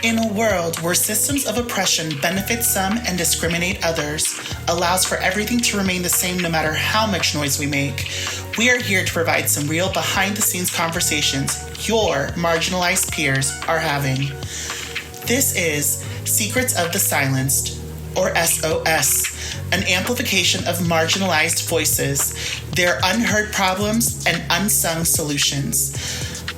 In a world where systems of oppression benefit some and discriminate others, allows for everything to remain the same no matter how much noise we make, we are here to provide some real behind-the-scenes conversations your marginalized peers are having. This is Secrets of the Silenced, or SOS, an amplification of marginalized voices, their unheard problems, and unsung solutions.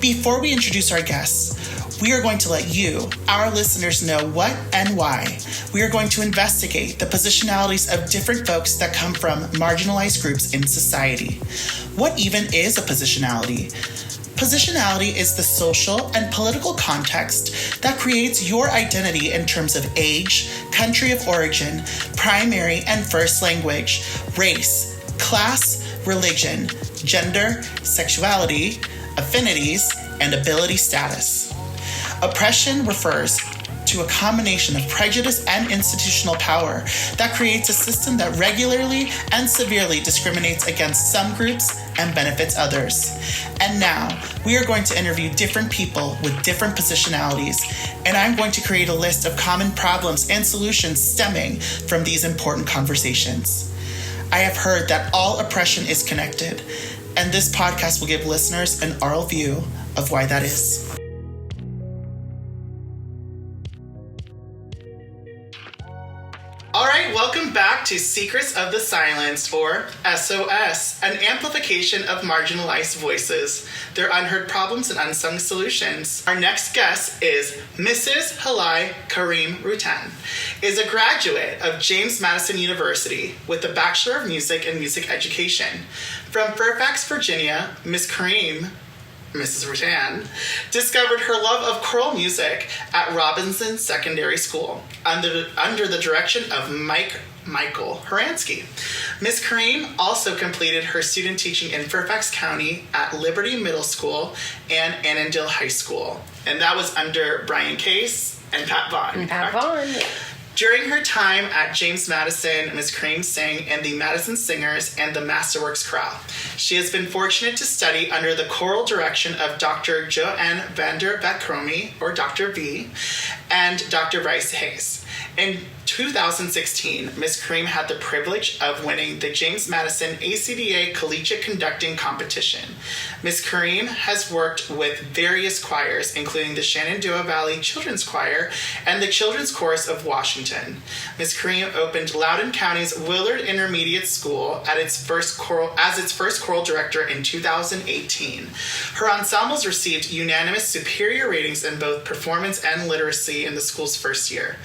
Before we introduce our guests, we are going to let you, our listeners, know what and why. We are going to investigate the positionalities of different folks that come from marginalized groups in society. What even is a positionality? Positionality is the social and political context that creates your identity in terms of age, country of origin, primary and first language, race, class, religion, gender, sexuality, affinities, and ability status. Oppression refers to a combination of prejudice and institutional power that creates a system that regularly and severely discriminates against some groups and benefits others. And now, we are going to interview different people with different positionalities, and I'm going to create a list of common problems and solutions stemming from these important conversations. I have heard that all oppression is connected, and this podcast will give listeners an oral view of why that is. All right, welcome back to Secrets of the Silenced, or SOS, an amplification of marginalized voices, their unheard problems and unsung solutions. Our next guest is Mrs. Helai Rutan, is a graduate of James Madison University with a Bachelor of Music and Music Education. From Fairfax, Virginia, Mrs. Rutan discovered her love of choral music at Robinson Secondary School under the direction of Michael Horansky. Ms. Kareem also completed her student teaching in Fairfax County at Liberty Middle School and Annandale High School. And that was under Brian Case and Pat Vaughn. During her time at James Madison, Ms. Kareem sang in the Madison Singers and the Masterworks Chorale. She has been fortunate to study under the choral direction of Dr. Joanne Vander Vakromi, or Dr. V, and Dr. Bryce Hayes. In 2016, Ms. Kareem had the privilege of winning the James Madison ACDA Collegiate Conducting Competition. Ms. Kareem has worked with various choirs, including the Shenandoah Valley Children's Choir and the Children's Chorus of Washington. Ms. Kareem opened Loudoun County's Willard Intermediate School as its first choral director in 2018. Her ensembles received unanimous superior ratings in both performance and literacy in the school's first year.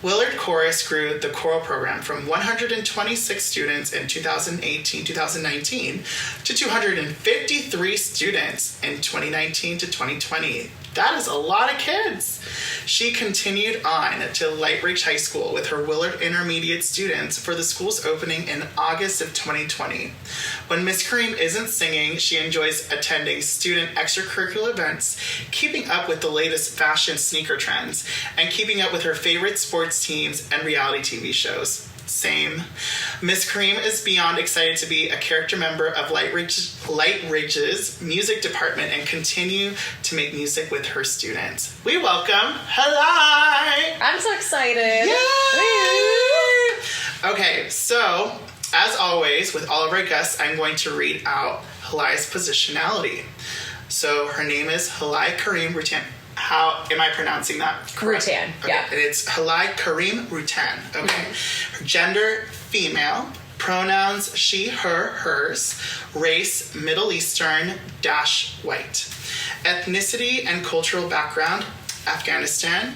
Willard Chorus grew the choral program from 126 students in 2018-2019 to 253 students in 2019 to 2020. That is a lot of kids. She continued on to Lightridge High School with her Willard Intermediate students for the school's opening in August of 2020. When Ms. Kareem isn't singing, she enjoys attending student extracurricular events, keeping up with the latest fashion sneaker trends, and keeping up with her favorite sports teams and reality TV shows. Same. Ms. Kareem is beyond excited to be a character member of Lightridge's music department and continue to make music with her students. We welcome Helai! I'm so excited! Yay! Okay, so as always, with all of our guests, I'm going to read out Helai's positionality. So her name is Helai Rutan. How am I pronouncing that correct? Rutan, okay. yeah. And it's Helai Rutan. Okay. Mm-hmm. Her gender, female. Pronouns, she, her, hers. Race, Middle Eastern - white. Ethnicity and cultural background, Afghanistan,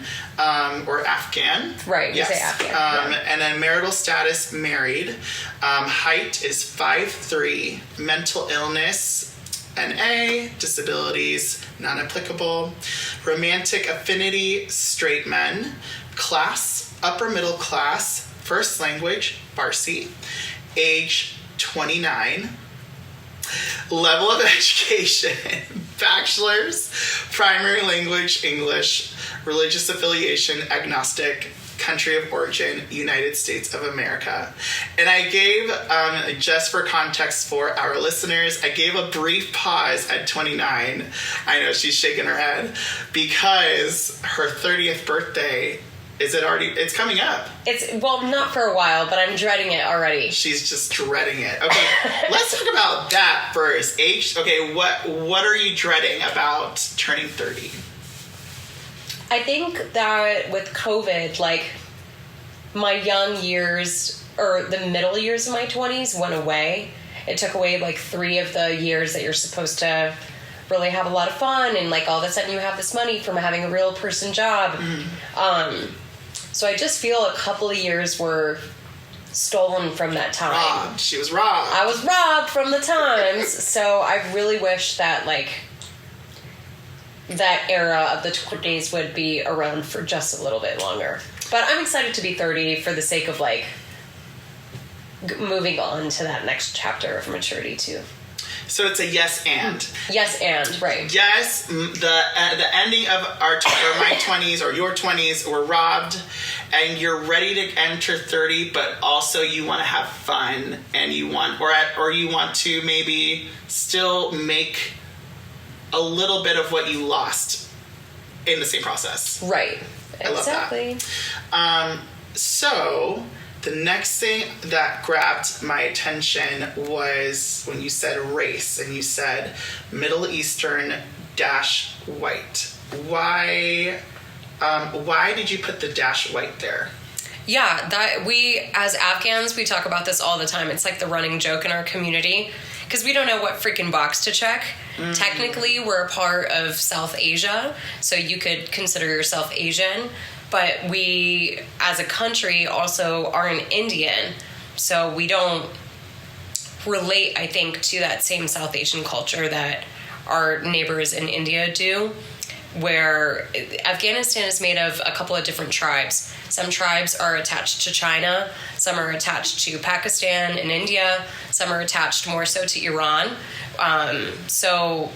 or Afghan. Right, yes. You say Afghan. Right. And then marital status, married. Height is 5'3". Mental illness, NA, disabilities, non-applicable. Romantic affinity, straight men. Class, upper middle class. First language, Farsi. Age, 29. Level of education, bachelor's. Primary language, English. Religious affiliation, agnostic. country of origin, United States of America. And I gave, just for context for our listeners, I gave a brief pause at 29. I know she's shaking her head because her 30th birthday, it's coming up. Well, not for a while, but I'm dreading it already. She's just dreading it. Okay, let's talk about that first. Okay, what are you dreading about turning 30? I think that with COVID, like, my young years, or the middle years of my 20s went away. It took away, like, 3 of the years that you're supposed to really have a lot of fun, and, like, all of a sudden you have this money from having a real person job. So I just feel a couple of years were stolen from that time. Robbed. She was robbed. I was robbed from the times. So I really wish that, like, that era of the 20s would be around for just a little bit longer. But I'm excited to be 30 for the sake of, like, moving on to that next chapter of maturity, too. So it's a yes and. Yes and, right. Yes, the ending of my 20s or your 20s were robbed, and you're ready to enter 30, but also you want to have fun, and you want to maybe still make a little bit of what you lost in the same process. Right. I Exactly. love that. So the next thing that grabbed my attention was when you said race, and you said Middle Eastern - white. Why did you put the -white there? Yeah, that we, as Afghans, we talk about this all the time. It's like the running joke in our community because we don't know what freaking box to check. Technically, we're a part of South Asia, so you could consider yourself Asian. But we, as a country, also are an Indian, so we don't relate, I think, to that same South Asian culture that our neighbors in India do, where Afghanistan is made of a couple of different tribes. Some tribes are attached to China, some are attached to Pakistan and India, some are attached more so to Iran. So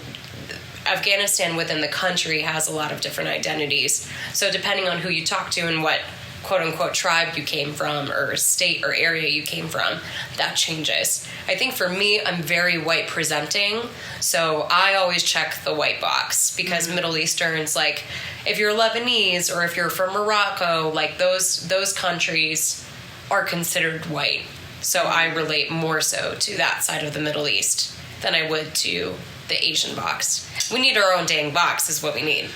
Afghanistan within the country has a lot of different identities. So depending on who you talk to and what quote-unquote tribe you came from or state or area you came from, that changes. I think for me, I'm very white presenting, so I always check the white box because Middle Easterns, like if you're Lebanese or if you're from Morocco, like those countries are considered white. So I relate more so to that side of the Middle East than I would to the Asian box. We need our own dang box is what we need.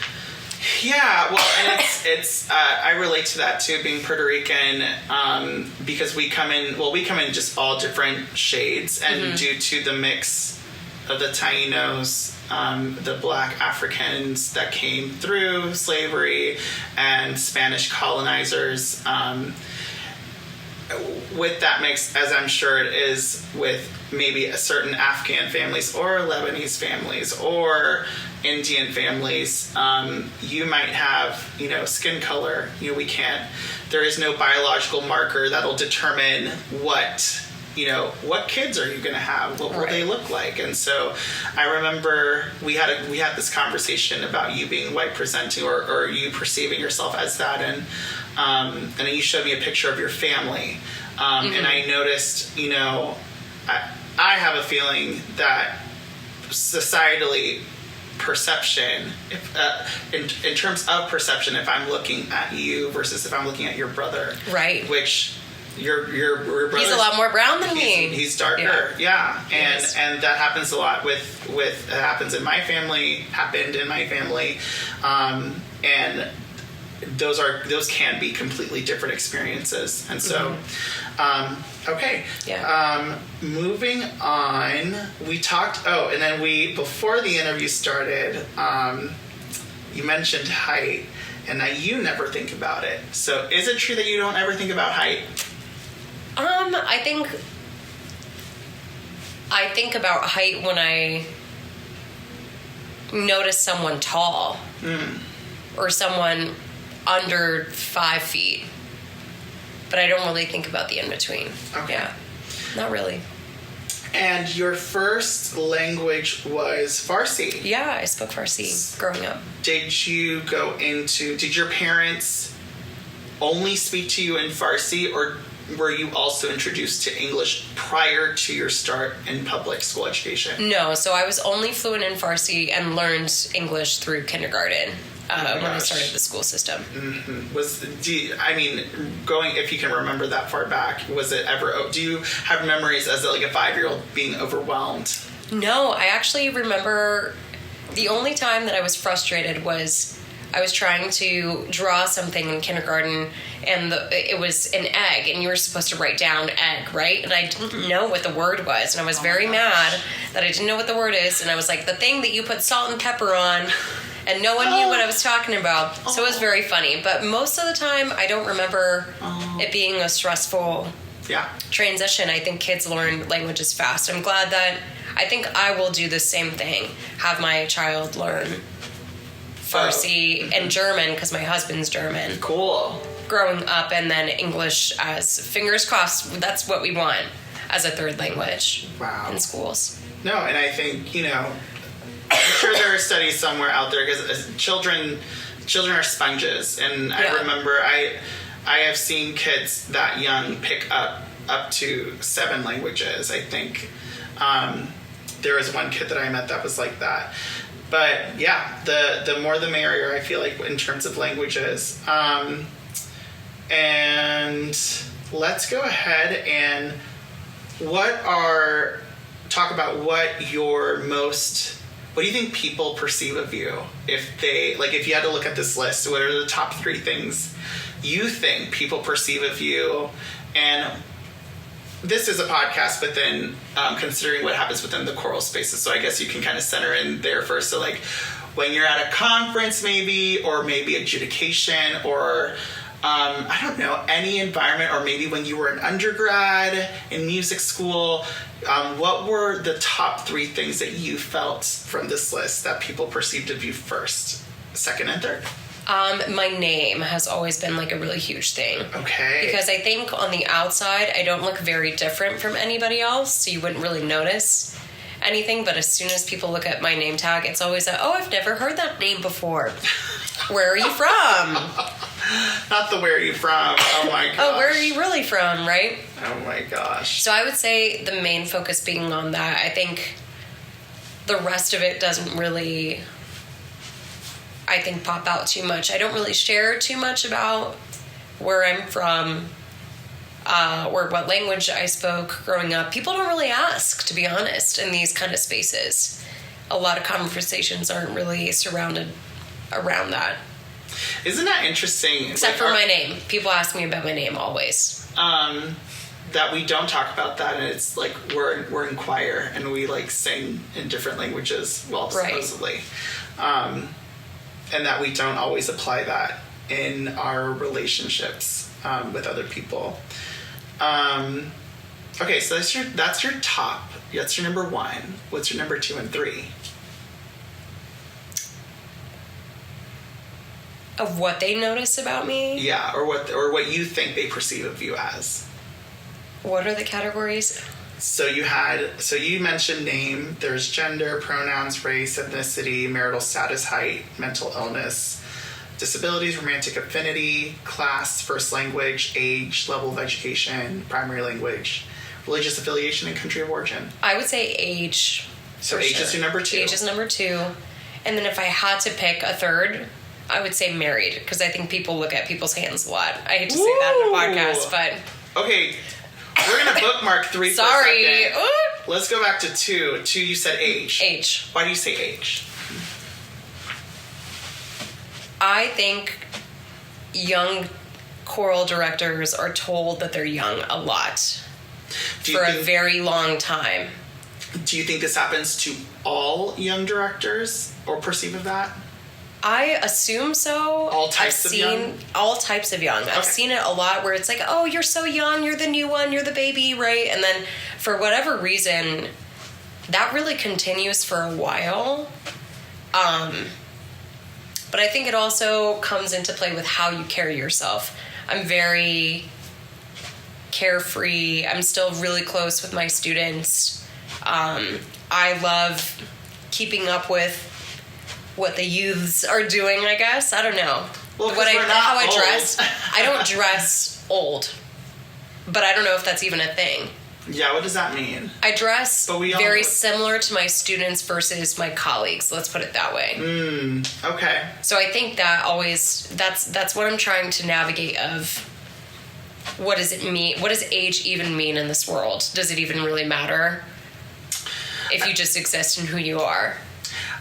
Yeah, well, and it's I relate to that too, being Puerto Rican, because we come in just all different shades, and due to the mix of the Tainos, the Black Africans that came through slavery and Spanish colonizers, with that mix, as I'm sure it is with maybe a certain Afghan families or Lebanese families or Indian families, you might have, skin color. There is no biological marker that'll determine what kids are you going to have? What will they look like? And so I remember we had this conversation about you being white presenting or you perceiving yourself as that. And then you showed me a picture of your family. And I noticed, I have a feeling that societally perception, in terms of perception, if I'm looking at you versus if I'm looking at your brother. Right. Which your brother, he's a lot more brown than me. He's darker, yeah. And that happens a lot with happened in my family, and those can be completely different experiences. And so, okay. Yeah. Moving on, we talked. Oh, and then before the interview started, you mentioned height, and now you never think about it. So, is it true that you don't ever think about height? I think about height when I notice someone tall or someone under 5 feet, but I don't really think about the in-between. Okay. Yeah, not really. And your first language was Farsi? Yeah, I spoke Farsi growing up. Did your parents only speak to you in Farsi, or were you also introduced to English prior to your start in public school education? No, so I was only fluent in Farsi and learned English through kindergarten when I started the school system. Mm-hmm. Going, if you can remember that far back, was it ever, do you have memories as like a 5-year-old being overwhelmed? No, I actually remember the only time that I was frustrated was I was trying to draw something in kindergarten, and it was an egg, and you were supposed to write down egg, right? And I didn't know what the word was, and I was very mad that I didn't know what the word is, and I was like, the thing that you put salt and pepper on, and no one knew what I was talking about. So it was very funny, but most of the time, I don't remember it being a stressful transition. I think kids learn languages fast. I'm glad that, I think I will do the same thing, have my child learn Farsi and German, because my husband's German. Cool. Growing up, and then English as, fingers crossed, that's what we want as a third language in schools. No, and I think, I'm sure there are studies somewhere out there, because children are sponges, and I remember I have seen kids that young pick up to 7 languages, I think. There was one kid that I met that was like that. But yeah, the more the merrier, I feel like, in terms of languages. And let's go ahead and talk about what do you think people perceive of you? If you had to look at this list, what are the top 3 things you think people perceive of you? And this is a podcast, but then considering what happens within the choral spaces, so I guess you can kind of center in there first. So like when you're at a conference maybe, or maybe adjudication, or I don't know, any environment, or maybe when you were an undergrad in music school, what were the top 3 things that you felt from this list that people perceived of you first, second, and third? My name has always been like a really huge thing. Okay. Because I think on the outside, I don't look very different from anybody else, so you wouldn't really notice anything. But as soon as people look at my name tag, it's always I've never heard that name before. Where are you from? Not the where are you from. Oh my gosh. Oh, where are you really from, right? Oh my gosh. So I would say the main focus being on that. I think the rest of it doesn't really, pop out too much. I don't really share too much about where I'm from, or what language I spoke growing up. People don't really ask, to be honest, in these kind of spaces. A lot of conversations aren't really surrounded around that. Isn't that interesting? Except for my name. People ask me about my name always. That we don't talk about that, and it's like we're in choir and we like sing in different languages, supposedly. And that we don't always apply that in our relationships with other people. Okay, so that's your top. That's your number 1. What's your number 2 and 3? Of what they notice about me? Yeah, or what you think they perceive of you as. What are the categories? So you mentioned name. There's gender, pronouns, race, ethnicity, marital status, height, mental illness, disabilities, romantic affinity, class, first language, age, level of education, primary language, religious affiliation, and country of origin. I would say age. So age is your number 2. Age is number 2. And then if I had to pick a third, I would say married, because I think people look at people's hands a lot. I hate to say that in a podcast, but... Okay, we're going to bookmark 3 for Sorry. a second. Let's go back to 2. 2, you said age. Age. Why do you say age? I think young choral directors are told that they're young a lot for a very long time. Do you think this happens to all young directors, or perceive of that? I assume so. All types of young? All types of young. I've seen it a lot where it's like, oh, you're so young, you're the new one, you're the baby, right? And then for whatever reason, that really continues for a while. But I think it also comes into play with how you carry yourself. I'm very carefree. I'm still really close with my students. I love keeping up with what the youths are doing, I guess. I don't know. Well, how I dress, I don't dress old. But I don't know if that's even a thing. Yeah, what does that mean? I dress very similar to my students versus my colleagues. Let's put it that way. Okay. So I think that that's what I'm trying to navigate of what does it mean? What does age even mean in this world? Does it even really matter if you just exist in who you are?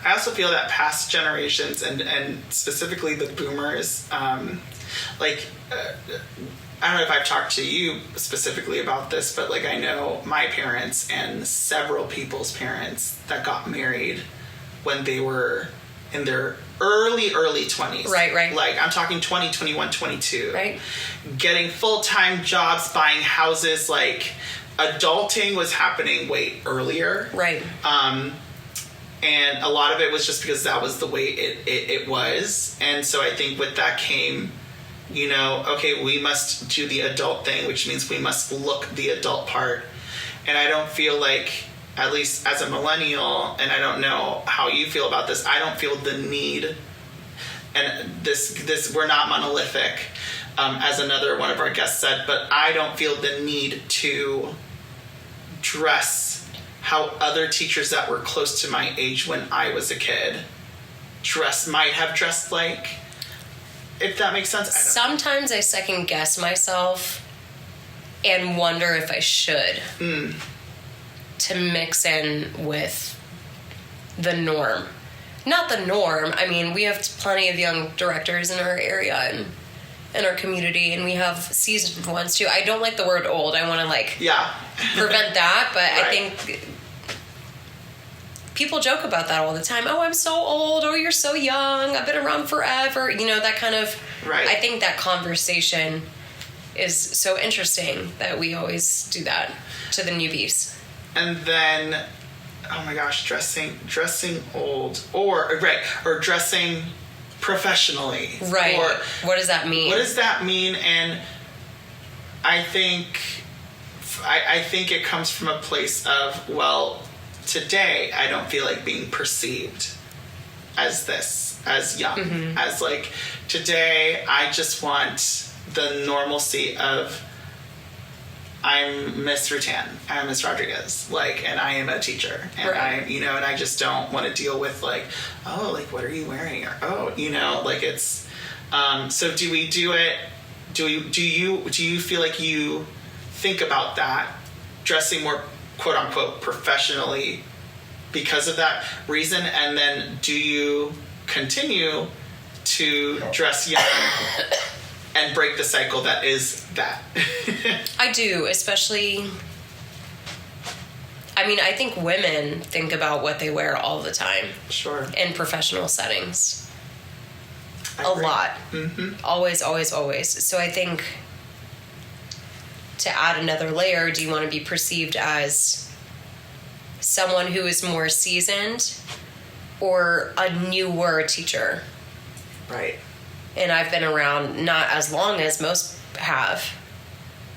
I also feel that past generations and specifically the boomers, I don't know if I've talked to you specifically about this, but like I know my parents and several people's parents that got married when they were in their early 20s. Right. Like I'm talking 20, 21, 22. Right. Getting full-time jobs, buying houses, like adulting was happening way earlier. Right. And a lot of it was just because that was the way it was. And so I think with that came, okay, we must do the adult thing, which means we must look the adult part. And I don't feel like, at least as a millennial, and I don't know how you feel about this, I don't feel the need, and this we're not monolithic, as another one of our guests said, but I don't feel the need to dress how other teachers that were close to my age when I was a kid might have dressed like. If that makes sense. Sometimes I second guess myself and wonder if I should to mix in with the norm. Not the norm. I mean, we have plenty of young directors in our area and in our community, and we have seasoned ones too. I don't like the word old. I want to prevent that, but right. I think people joke about that all the time. Oh, I'm so old. Oh, you're so young. I've been around forever. That kind of... Right. I think that conversation is so interesting that we always do that to the newbies. And then, oh my gosh, dressing old or dressing professionally. Right. Or what does that mean? What does that mean? And I think it comes from a place of, well, today I don't feel like being perceived as young, as like today I just want the normalcy of I'm Miss Rutan, I'm Miss Rodriguez, and I am a teacher, and right. And I just don't want to deal with what are you wearing, or it's so do we do it? Do you feel like you think about that dressing more quote unquote professionally because of that reason, and then do you continue to dress young and break the cycle that is that? I do, especially, I think women think about what they wear all the time. Sure. In professional settings. A lot. Mm-hmm. Always, always, always. So I think to add another layer, do you want to be perceived as someone who is more seasoned or a newer teacher? Right. And I've been around not as long as most have,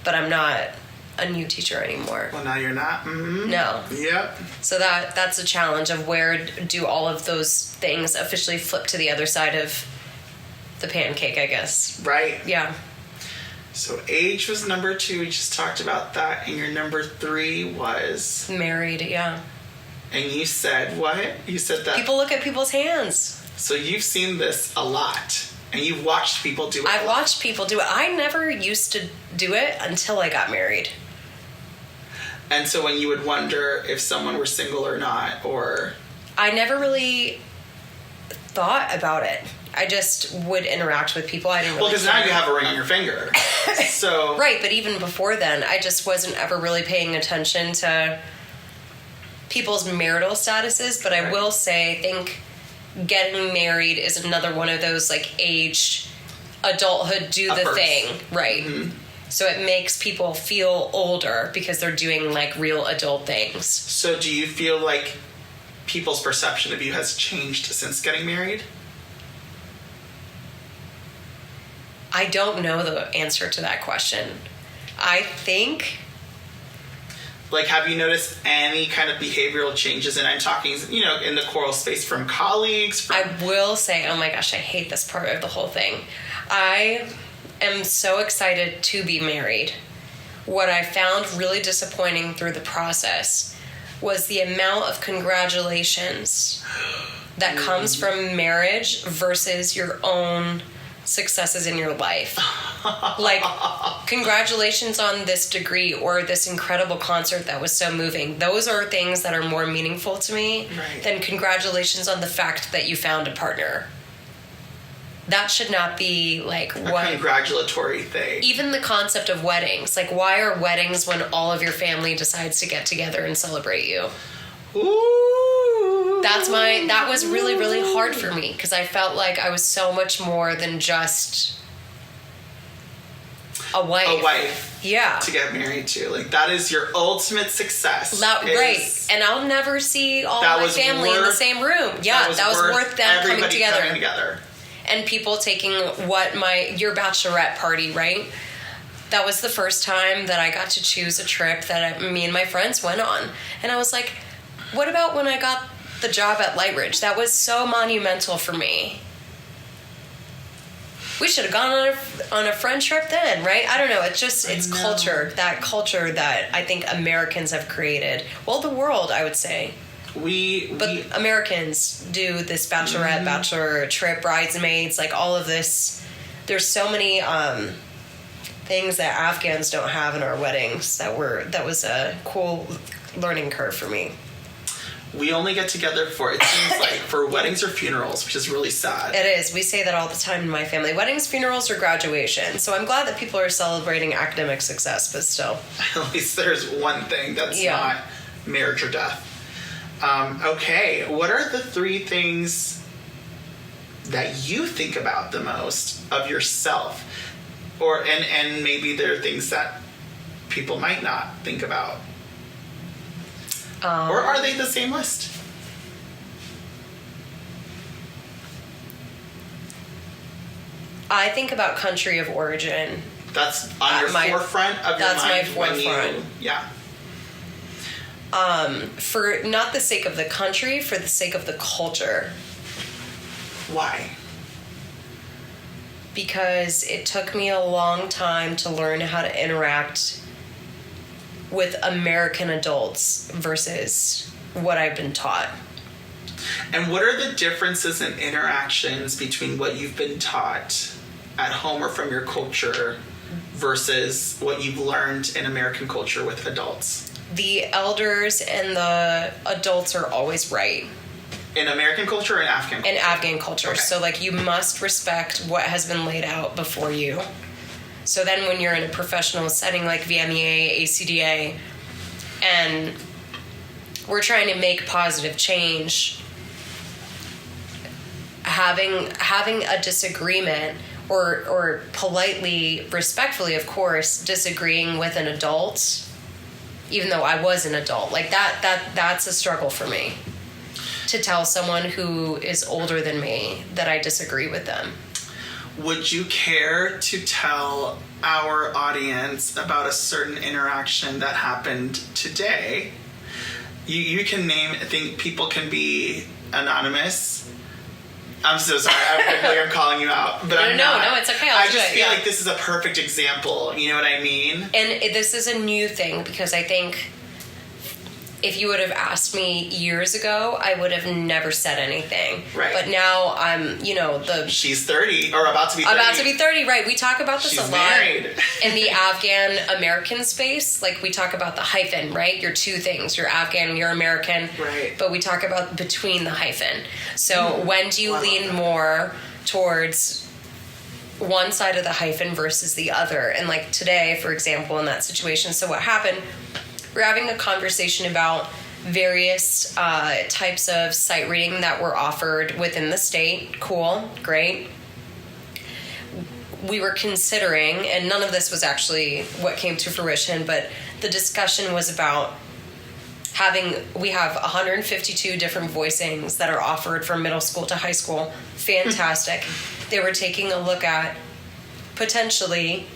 but I'm not a new teacher anymore. Well, now you're not? Mm-hmm. No. Yep. So that's a challenge of where do all of those things officially flip to the other side of the pancake, I guess. Right. Yeah. So age was number 2. We just talked about that. And your number 3 was? Married, yeah. And you said what? You said that... People look at people's hands. So you've seen this a lot. And you've watched people do it. I've watched people do it. I never used to do it until I got married. And so when you would wonder if someone were single or not, or... I never really thought about it. I just would interact with people. I didn't really... Well, because now you have a ring on your finger. So... Right, but even before then, I just wasn't ever really paying attention to people's marital statuses. But I will say, I think getting married is another one of those, age, adulthood, do the thing. Right. Mm-hmm. So it makes people feel older because they're doing, real adult things. So do you feel like people's perception of you has changed since getting married? I don't know the answer to that question. I think... Like, have you noticed any kind of behavioral changes? And I'm talking, in the choral space, from colleagues. I will say, oh my gosh, I hate this part of the whole thing. I am so excited to be married. What I found really disappointing through the process was the amount of congratulations that comes from marriage versus your own successes in your life. Like, congratulations on this degree or this incredible concert that was so moving. Those are things that are more meaningful to me than congratulations on the fact that you found a partner. That should not be like a congratulatory thing. Even the concept of weddings. Like, why are weddings when all of your family decides to get together and celebrate you? Ooh. That was really, really hard for me because I felt like I was so much more than just a wife. A wife. Yeah. To get married to. Like, that is your ultimate success. Right. And I'll never see all my family in the same room. Yeah, that was worth them coming together. And people taking your bachelorette party, right? That was the first time that I got to choose a trip that me and my friends went on. And I was like, what about when I got the job at Lightridge? That was so monumental for me. We should have gone on a friend trip then, right? I don't know. It's culture. That culture that I think Americans have created. Well, the world, I would say. But Americans do this bachelorette, bachelor trip, bridesmaids, like all of this. There's so many things that Afghans don't have in our weddings that was a cool learning curve for me. We only get together it seems like, for weddings or funerals, which is really sad. It is. We say that all the time in my family. Weddings, funerals, or graduation. So I'm glad that people are celebrating academic success, but still. At least there's one thing that's not marriage or death. Okay, what are the 3 things that you think about the most of yourself? And maybe there are things that people might not think about. Or are they the same list? I think about country of origin. That's on your forefront of your mind? That's my forefront. Yeah. For not the sake of the country, for the sake of the culture. Why? Because it took me a long time to learn how to interact with American adults versus what I've been taught. And what are the differences in interactions between what you've been taught at home or from your culture versus what you've learned in American culture with adults? The elders and the adults are always right. In American culture or in Afghan culture? In Afghan culture. Okay. So, like, you must respect what has been laid out before you. So then when you're in a professional setting like VMEA, ACDA, and we're trying to make positive change, having a disagreement or politely, respectfully, of course, disagreeing with an adult, even though I was an adult, like that's a struggle for me. To tell someone who is older than me that I disagree with them. Would you care to tell our audience about a certain interaction that happened today? You can name, I think people can be anonymous. I'm so sorry. I feel like I'm calling you out, but I'm not. No, it's okay. I just feel like this is a perfect example. You know what I mean? And this is a new thing because I think if you would have asked me years ago, I would have never said anything. Right. But now I'm, She's 30, or about to be 30. About to be 30, right. We talk about this She's a lot. Married. In the Afghan-American space. Like, we talk about the hyphen, right? You're 2 things. You're Afghan, you're American. Right. But we talk about between the hyphen. So when do you lean more towards one side of the hyphen versus the other? And, like, today, for example, in that situation, so what happened... We're having a conversation about various types of sight reading that were offered within the state. Cool, great. We were considering, and none of this was actually what came to fruition, but the discussion was about we have 152 different voicings that are offered from middle school to high school. Fantastic. They were taking a look at potentially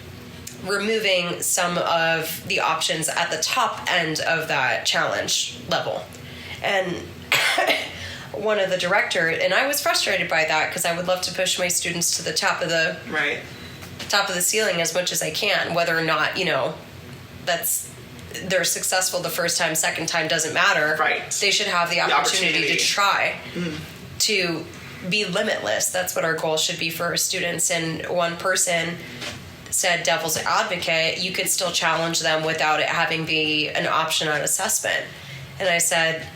removing some of the options at the top end of that challenge level. And one of the director, and I was frustrated by that because I would love to push my students to the top of the ceiling as much as I can, whether or not, they're successful the first time, second time doesn't matter. Right. They should have the opportunity to try, to be limitless. That's what our goal should be for our students. And one person said, devil's advocate, you could still challenge them without it having be an option on assessment. And I said,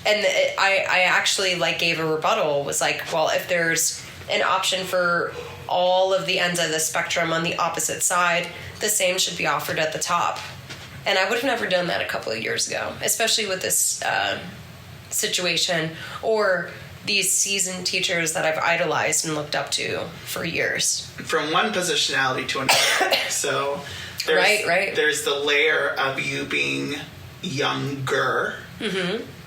and I actually gave a rebuttal, was like, well, if there's an option for all of the ends of the spectrum on the opposite side, the same should be offered at the top. And I would have never done that a couple of years ago, especially with this situation, or these seasoned teachers that I've idolized and looked up to for years. From one positionality to another. So there's the layer of you being younger,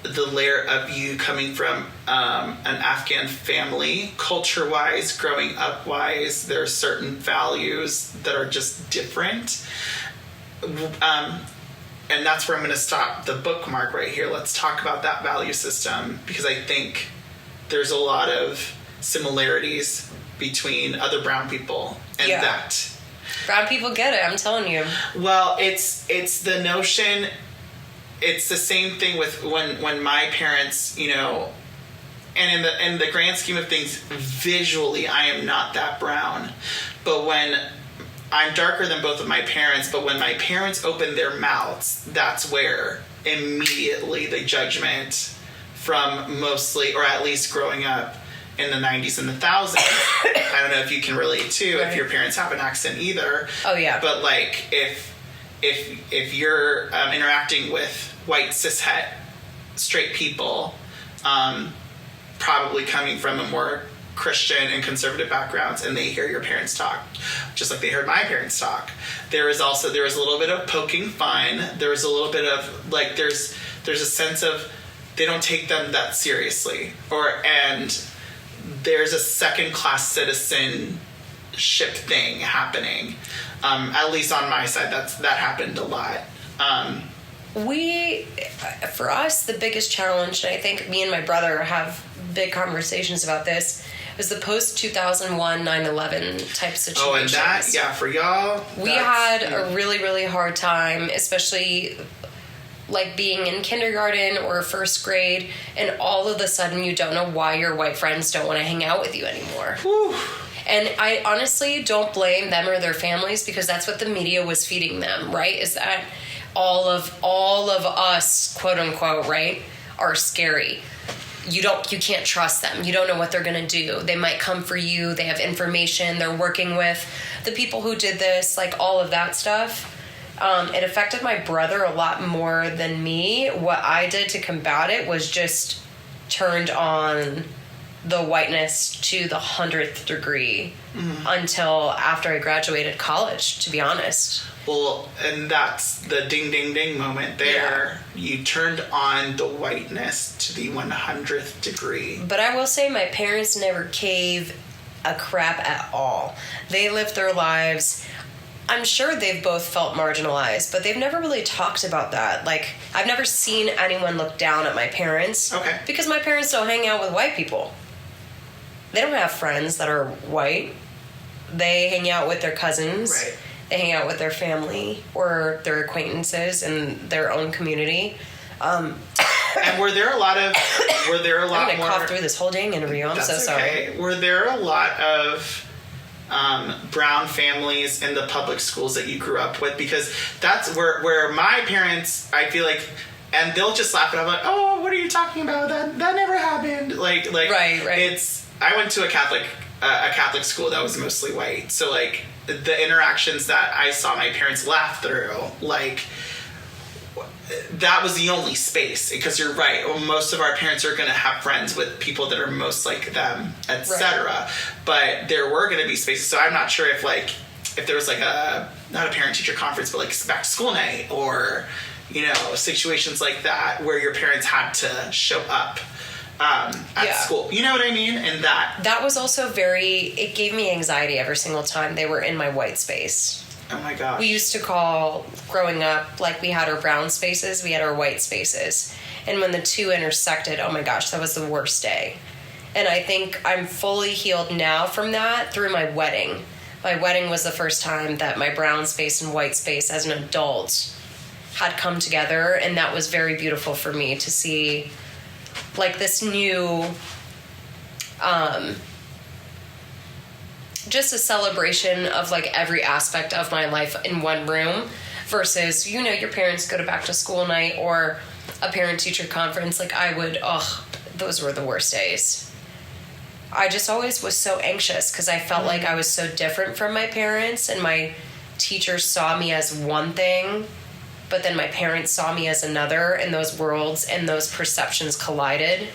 the layer of you coming from an Afghan family, culture-wise, growing up-wise, there are certain values that are just different. And that's where I'm going to stop the bookmark right here. Let's talk about that value system, because I think there's a lot of similarities between other brown people and that. Brown people get it, I'm telling you. Well, it's the notion, it's the same thing with when my parents, and in the grand scheme of things, visually, I am not that brown. But when I'm darker than both of my parents, but when my parents open their mouths, that's where immediately the judgment from mostly, or at least growing up in the 90s and the 1000s, I don't know if you can relate too, if your parents have an accent either. Oh, yeah. But if you're interacting with white cishet straight people, probably coming from a more Christian and conservative backgrounds, and they hear your parents talk just like they heard my parents talk, there was a little bit of poking fun. There was a little bit of there's a sense of they don't take them that seriously, and there's a second class citizenship thing happening. At least on my side, that happened a lot. For us, the biggest challenge, and I think me and my brother have big conversations about this, was the post-2001 9/11 type situation. Oh, and that, for y'all, we had a really, really hard time, especially being in kindergarten or first grade, and all of a sudden you don't know why your white friends don't want to hang out with you anymore. Whew. And I honestly don't blame them or their families, because that's what the media was feeding them, right? Is that all of us, quote unquote, right, are scary. You can't trust them. You don't know what they're going to do. They might come for you. They have information. They're working with the people who did this, all of that stuff. It affected my brother a lot more than me. What I did to combat it was just turned on the whiteness to the 100th degree until after I graduated college, to be honest. Well, and that's the ding, ding, ding moment there. Yeah. You turned on the whiteness to the 100th degree. But I will say my parents never gave a crap at all. They lived their lives. I'm sure they've both felt marginalized, but they've never really talked about that. I've never seen anyone look down at my parents. Okay. Because my parents don't hang out with white people. They don't have friends that are white. They hang out with their cousins. Right. They hang out with their family or their acquaintances in their own community. And were there a lot I'm gonna more... cough through this whole dang interview. I'm so sorry. Okay. Were there a lot of brown families in the public schools that you grew up with? Because that's where my parents, I feel like, and they'll just laugh and I'm like, oh, what are you talking about? That never happened. Right. I went to a Catholic school that was mostly white. So the interactions that I saw my parents laugh through, that was the only space, because you're right. Well, most of our parents are going to have friends with people that are most like them, etc. Right. But there were going to be spaces. So I'm not sure if there was not a parent-teacher conference, but back to school night or, situations like that where your parents had to show up at school. You know what I mean? And that was also it gave me anxiety every single time they were in my white space. Oh my gosh. We used to call, growing up, like we had our brown spaces, we had our white spaces. And when the two intersected, oh my gosh, that was the worst day. And I think I'm fully healed now from that through my wedding. My wedding was the first time that my brown space and white space as an adult had come together. And that was very beautiful for me to see, like, this new, just a celebration of, like, every aspect of my life in one room versus, you know, your parents go to back to school night or a parent-teacher conference. Like, those were the worst days. I just always was so anxious because I felt like I was so different from my parents, and my teachers saw me as one thing, but then my parents saw me as another, and those worlds and those perceptions collided,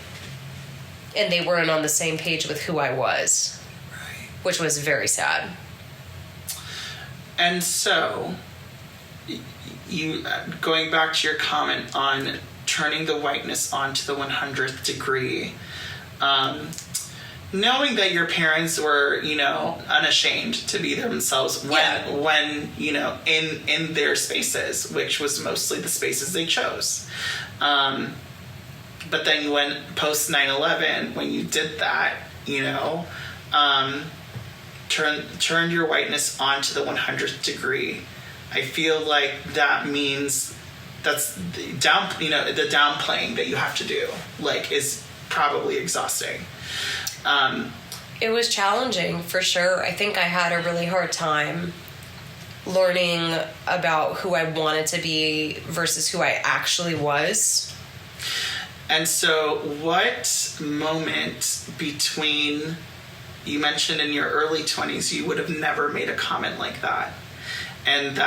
and they weren't on the same page with who I was, right. Which was very sad. And so, you going back to your comment on turning the whiteness on to the 100th degree, knowing that your parents were, you know, unashamed to be themselves when you know, in their spaces, which was mostly the spaces they chose. But then when post 9/11, when you did that, you know, turned your whiteness onto the 100th degree, I feel like that means that's the downplaying that you have to do, like, is probably exhausting. It was challenging for sure. I think I had a really hard time learning about who I wanted to be versus who I actually was. And so what moment between, you mentioned in your early 20s, you would have never made a comment like that. And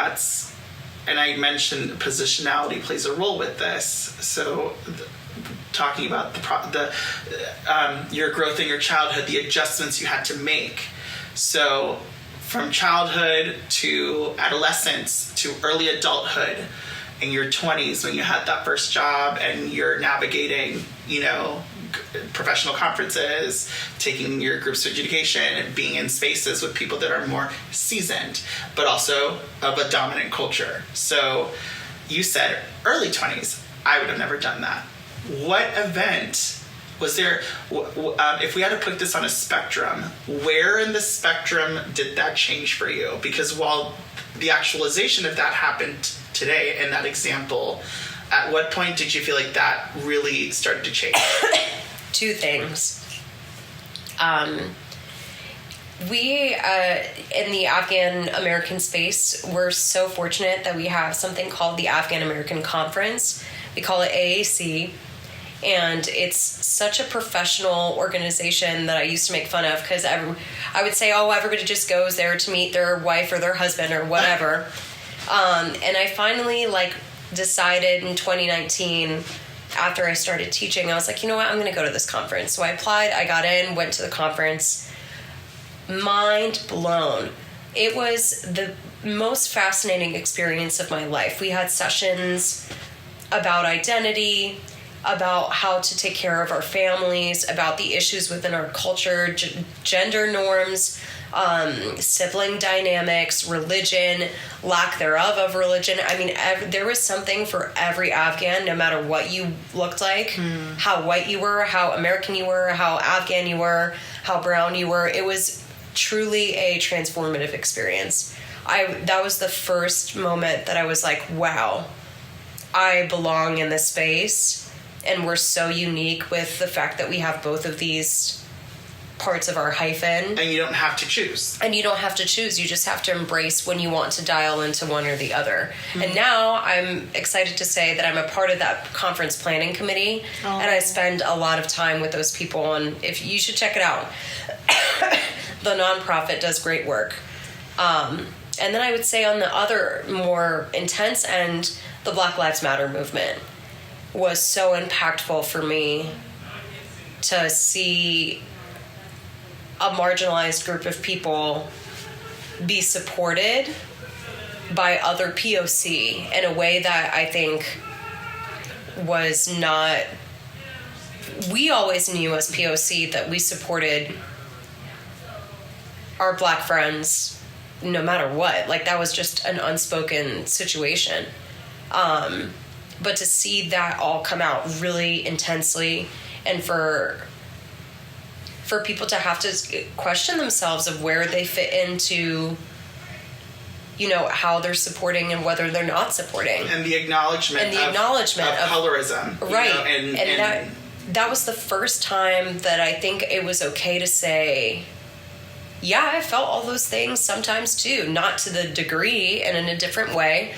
I mentioned positionality plays a role with this. So talking about your growth in your childhood, the adjustments you had to make. So from childhood to adolescence to early adulthood, in your 20s when you had that first job and you're navigating, you know, professional conferences, taking your groups of education and being in spaces with people that are more seasoned, but also of a dominant culture. So you said early 20s, I would have never done that. What event was there, if we had to put this on a spectrum, where in the spectrum did that change for you? Because while the actualization of that happened today in that example, at what point did you feel like that really started to change? Two things. We, in the Afghan American space, we're so fortunate that we have something called the Afghan American Conference. We call it AAC. And it's such a professional organization that I used to make fun of because I would say, everybody just goes there to meet their wife or their husband or whatever. And I finally decided in 2019, after I started teaching, I was like, you know what, I'm going to go to this conference. So I applied, I got in, went to the conference. Mind blown. It was the most fascinating experience of my life. We had sessions about identity, about how to take care of our families, about the issues within our culture, gender norms, sibling dynamics, religion, lack thereof of religion. I mean, there was something for every Afghan, no matter what you looked like, how white you were, how American you were, how Afghan you were, how brown you were. It was truly a transformative experience. That was the first moment that I was like, wow, I belong in this space. And we're so unique with the fact that we have both of these parts of our hyphen. And you don't have to choose. And you don't have to choose. You just have to embrace when you want to dial into one or the other. Mm-hmm. And now I'm excited to say that I'm a part of that conference planning committee. Oh. And I spend a lot of time with those people. And if you should check it out. The nonprofit does great work. And then I would say on the other more intense end, the Black Lives Matter movement was so impactful for me to see a marginalized group of people be supported by other POC in a way that I think was not we always knew as POC that we supported our Black friends no matter what. Like, that was just an unspoken situation. But to see that all come out really intensely, and for people to have to question themselves of where they fit into, you know, how they're supporting and whether they're not supporting. And the acknowledgement of colorism. Right. You know, and that was the first time that I think it was okay to say, yeah, I felt all those things sometimes too. Not to the degree and in a different way.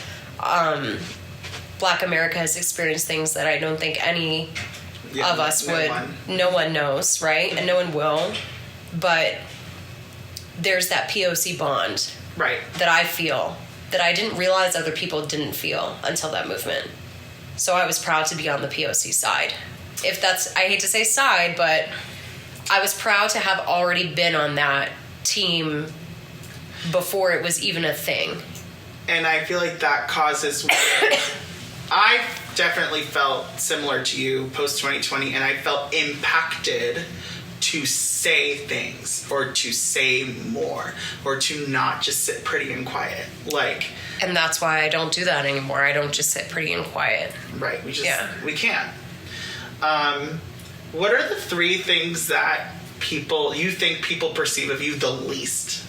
Black America has experienced things that I don't think any of us would. No one knows, right? And no one will. But there's that POC bond. Right. That I feel, that I didn't realize other people didn't feel until that movement. So I was proud to be on the POC side. If that's, I hate to say side, but I was proud to have already been on that team before it was even a thing. And I feel like that causes... I definitely felt similar to you post-2020, and I felt impacted to say things, or to say more, or to not just sit pretty and quiet. Like... And that's why I don't do that anymore. I don't just sit pretty and quiet. Right. We can't. What are the 3 things that you think people perceive of you the least?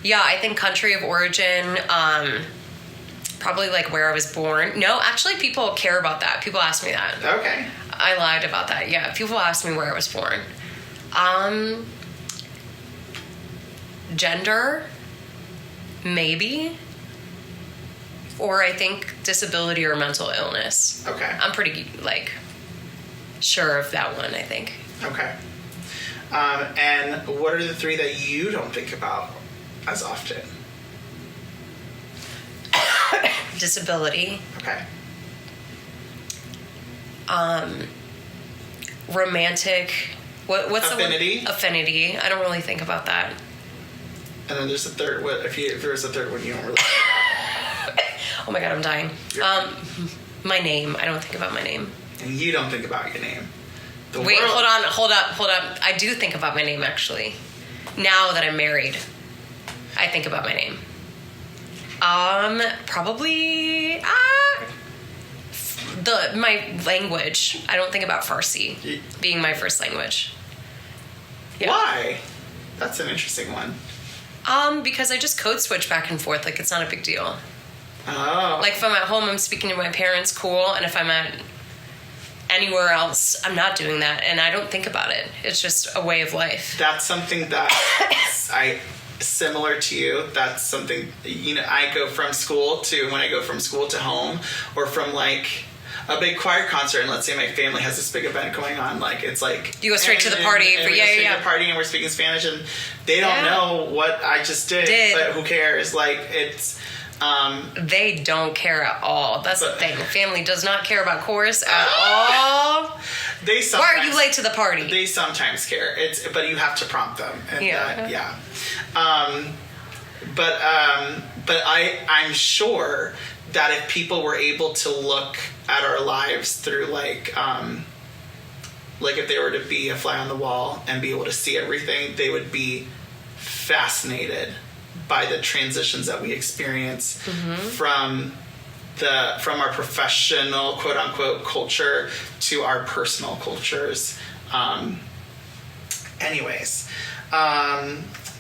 Yeah, I think country of origin, probably like where I was born. No, actually people care about that. People ask me that. Okay. I lied about that. Yeah, people ask me where I was born. Gender, maybe. Or I think disability or mental illness. Okay. I'm pretty, sure of that one, I think. Okay. And what are the 3 that you don't think about as often? Disability. Okay. Romantic. What's affinity? The one? Affinity. I don't really think about that. And then there's a third. If there's a third one, you don't really. Oh my god, I'm dying. My name. I don't think about my name. And you don't think about your name. Wait, hold up. I do think about my name, actually. Now that I'm married, I think about my name. Probably my language. I don't think about Farsi being my first language. Yeah. Why? That's an interesting one. Because I just code switch back and forth. Like, it's not a big deal. Oh. Like, if I'm at home, I'm speaking to my parents, cool. And if I'm at anywhere else, I'm not doing that. And I don't think about it. It's just a way of life. That's something that similar to you. That's something, I go from school to, when I go from school to home, or from like a big choir concert, and let's say my family has this big event going on, like, it's like... You go straight to the party. And the party, and we're speaking Spanish, and they don't know what I just did, but who cares? Like, it's... They don't care at all. That's the thing. Family does not care about chorus at all. Why are you late to the party? They sometimes care. But you have to prompt them. And but I'm sure that if people were able to look at our lives through like if they were to be a fly on the wall and be able to see everything, they would be fascinated by the transitions that we experience from our professional quote unquote culture to our personal cultures.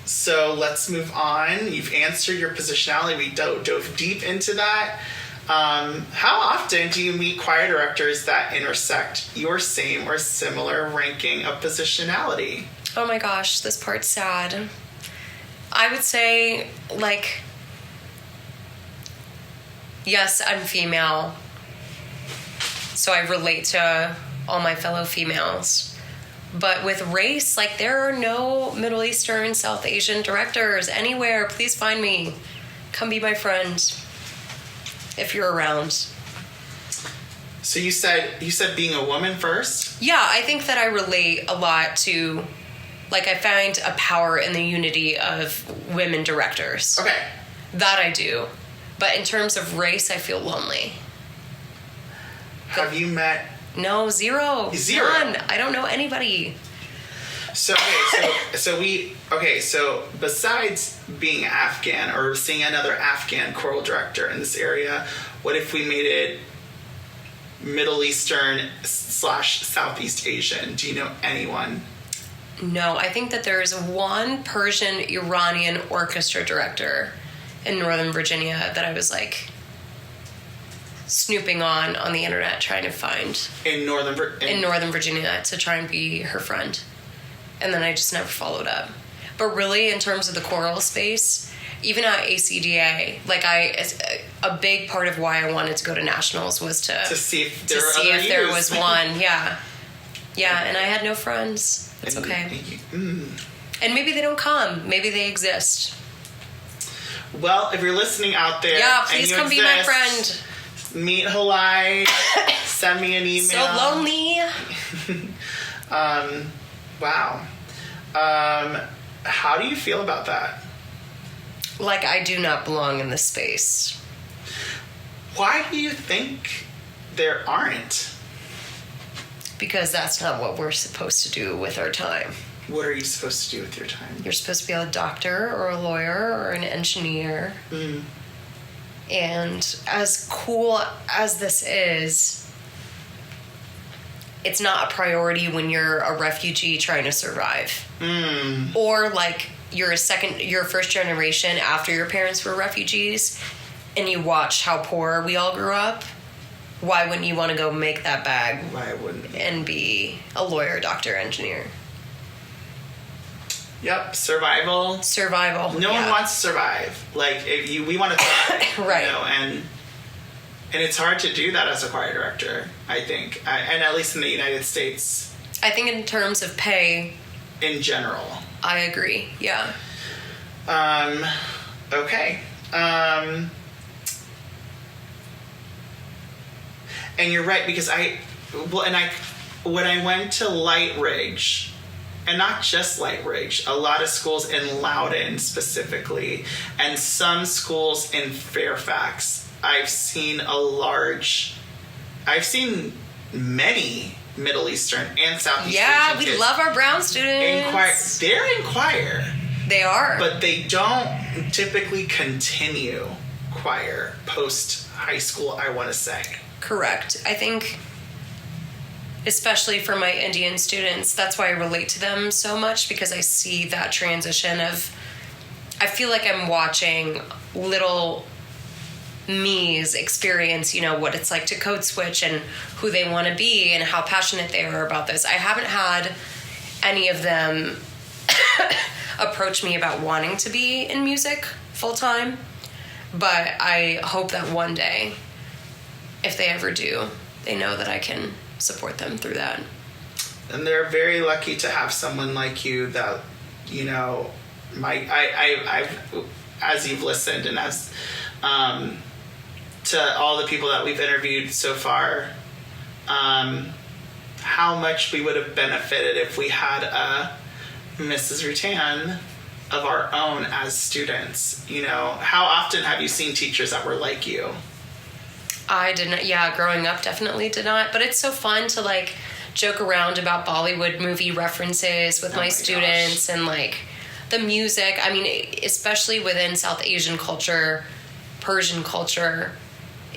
So let's move on. You've answered your positionality. We dove deep into that. How often do you meet choir directors that intersect your same or similar ranking of positionality? Oh my gosh, this part's sad. I would say, yes, I'm female, so I relate to all my fellow females. But with race, there are no Middle Eastern, South Asian directors anywhere. Please find me. Come be my friend if you're around. So you said being a woman first? Yeah, I think that I relate a lot to... I find a power in the unity of women directors. Okay. That I do. But in terms of race, I feel lonely. Have you met? No, zero. Zero. None. I don't know anybody. So so besides being Afghan or seeing another Afghan choral director in this area, what if we made it Middle Eastern / Southeast Asian? Do you know anyone? No, I think that there's one Persian Iranian orchestra director in Northern Virginia that I was like snooping on the internet trying to find In Northern Virginia to try and be her friend. And then I just never followed up. But really, in terms of the choral space, even at ACDA, like a big part of why I wanted to go to nationals was to see if there was one. Yeah, and I had no friends. It's okay. And maybe they don't come. Maybe they exist. Well, if you're listening out there, yeah, please come be my friend. Meet Helai. Send me an email. So lonely. Wow. How do you feel about that? Like I do not belong in this space. Why do you think there aren't? Because that's not what we're supposed to do with our time. What are you supposed to do with your time? You're supposed to be a doctor or a lawyer or an engineer. Mm. And as cool as this is, it's not a priority when you're a refugee trying to survive. Mm. Or like you're first generation after your parents were refugees and you watch how poor we all grew up. Why wouldn't you want to go make that bag? Why wouldn't? And be a lawyer, doctor, engineer? Yep, survival. No one wants to survive. Like we want to thrive, right? You know, and it's hard to do that as a choir director. I think, and at least in the United States. I think in terms of pay, in general, I agree. Yeah. Okay. And you're right, because when I went to Lightridge, and not just Lightridge, a lot of schools in Loudoun specifically, and some schools in Fairfax, I've seen many Middle Eastern and Southeast Asian kids. We love our brown students. They're in choir. They are. But they don't typically continue choir post high school, I want to say. Correct. I think, especially for my Indian students, that's why I relate to them so much, because I see that transition of, I feel like I'm watching little me's experience, what it's like to code switch and who they want to be and how passionate they are about this. I haven't had any of them approach me about wanting to be in music full time, but I hope that one day, if they ever do, they know that I can support them through that. And they're very lucky to have someone like you that, I've as you've listened and as to all the people that we've interviewed so far, how much we would have benefited if we had a Mrs. Rutan of our own as students. How often have you seen teachers that were like you? I didn't. Yeah, growing up definitely did not. But it's so fun to joke around about Bollywood movie references with my students and the music. I mean, especially within South Asian culture, Persian culture,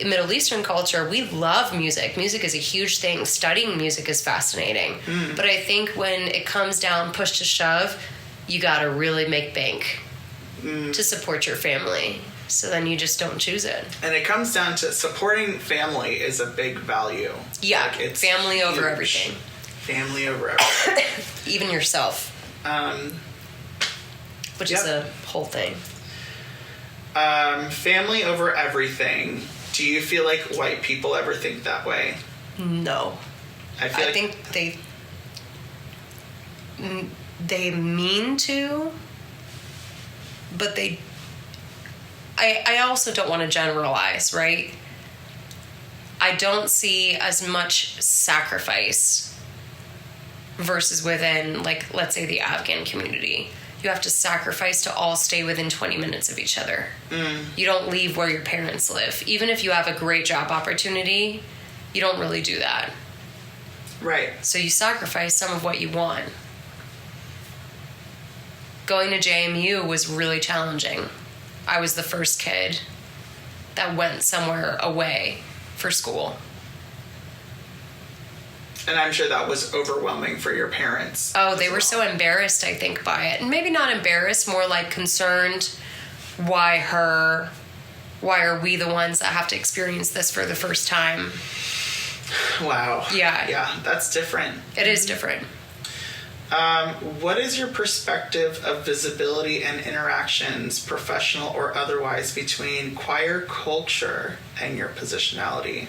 Middle Eastern culture, we love music. Music is a huge thing. Studying music is fascinating. Mm. But I think when it comes down, push to shove, you got to really make bank to support your family. So then you just don't choose it. And it comes down to supporting family is a big value. Yeah, it's family huge. Over everything. Family over everything. Even yourself. Which is a whole thing. Family over everything. Do you feel like white people ever think that way? No. I think they mean to, but they... I also don't want to generalize, right? I don't see as much sacrifice versus within, let's say the Afghan community. You have to sacrifice to all stay within 20 minutes of each other. Mm. You don't leave where your parents live. Even if you have a great job opportunity, you don't really do that. Right. So you sacrifice some of what you want. Going to JMU was really challenging. I was the first kid that went somewhere away for school. And I'm sure that was overwhelming for your parents. Oh, they were so embarrassed, I think, by it. And maybe not embarrassed, more like concerned. Why her? Why are we the ones that have to experience this for the first time? Wow. Yeah. Yeah, that's different. It is different. What is your perspective of visibility and interactions, professional or otherwise, between choir culture and your positionality?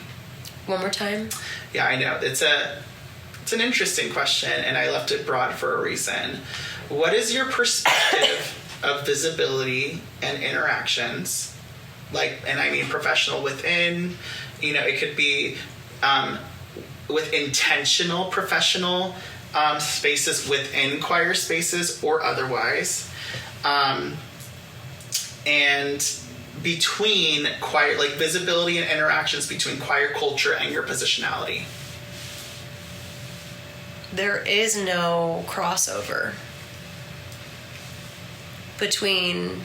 One more time? Yeah, I know. It's an interesting question, and I left it broad for a reason. What is your perspective of visibility and interactions? And I mean professional within, it could be with intentional professional spaces within choir spaces or otherwise. And between choir, visibility and interactions between choir culture and your positionality. There is no crossover between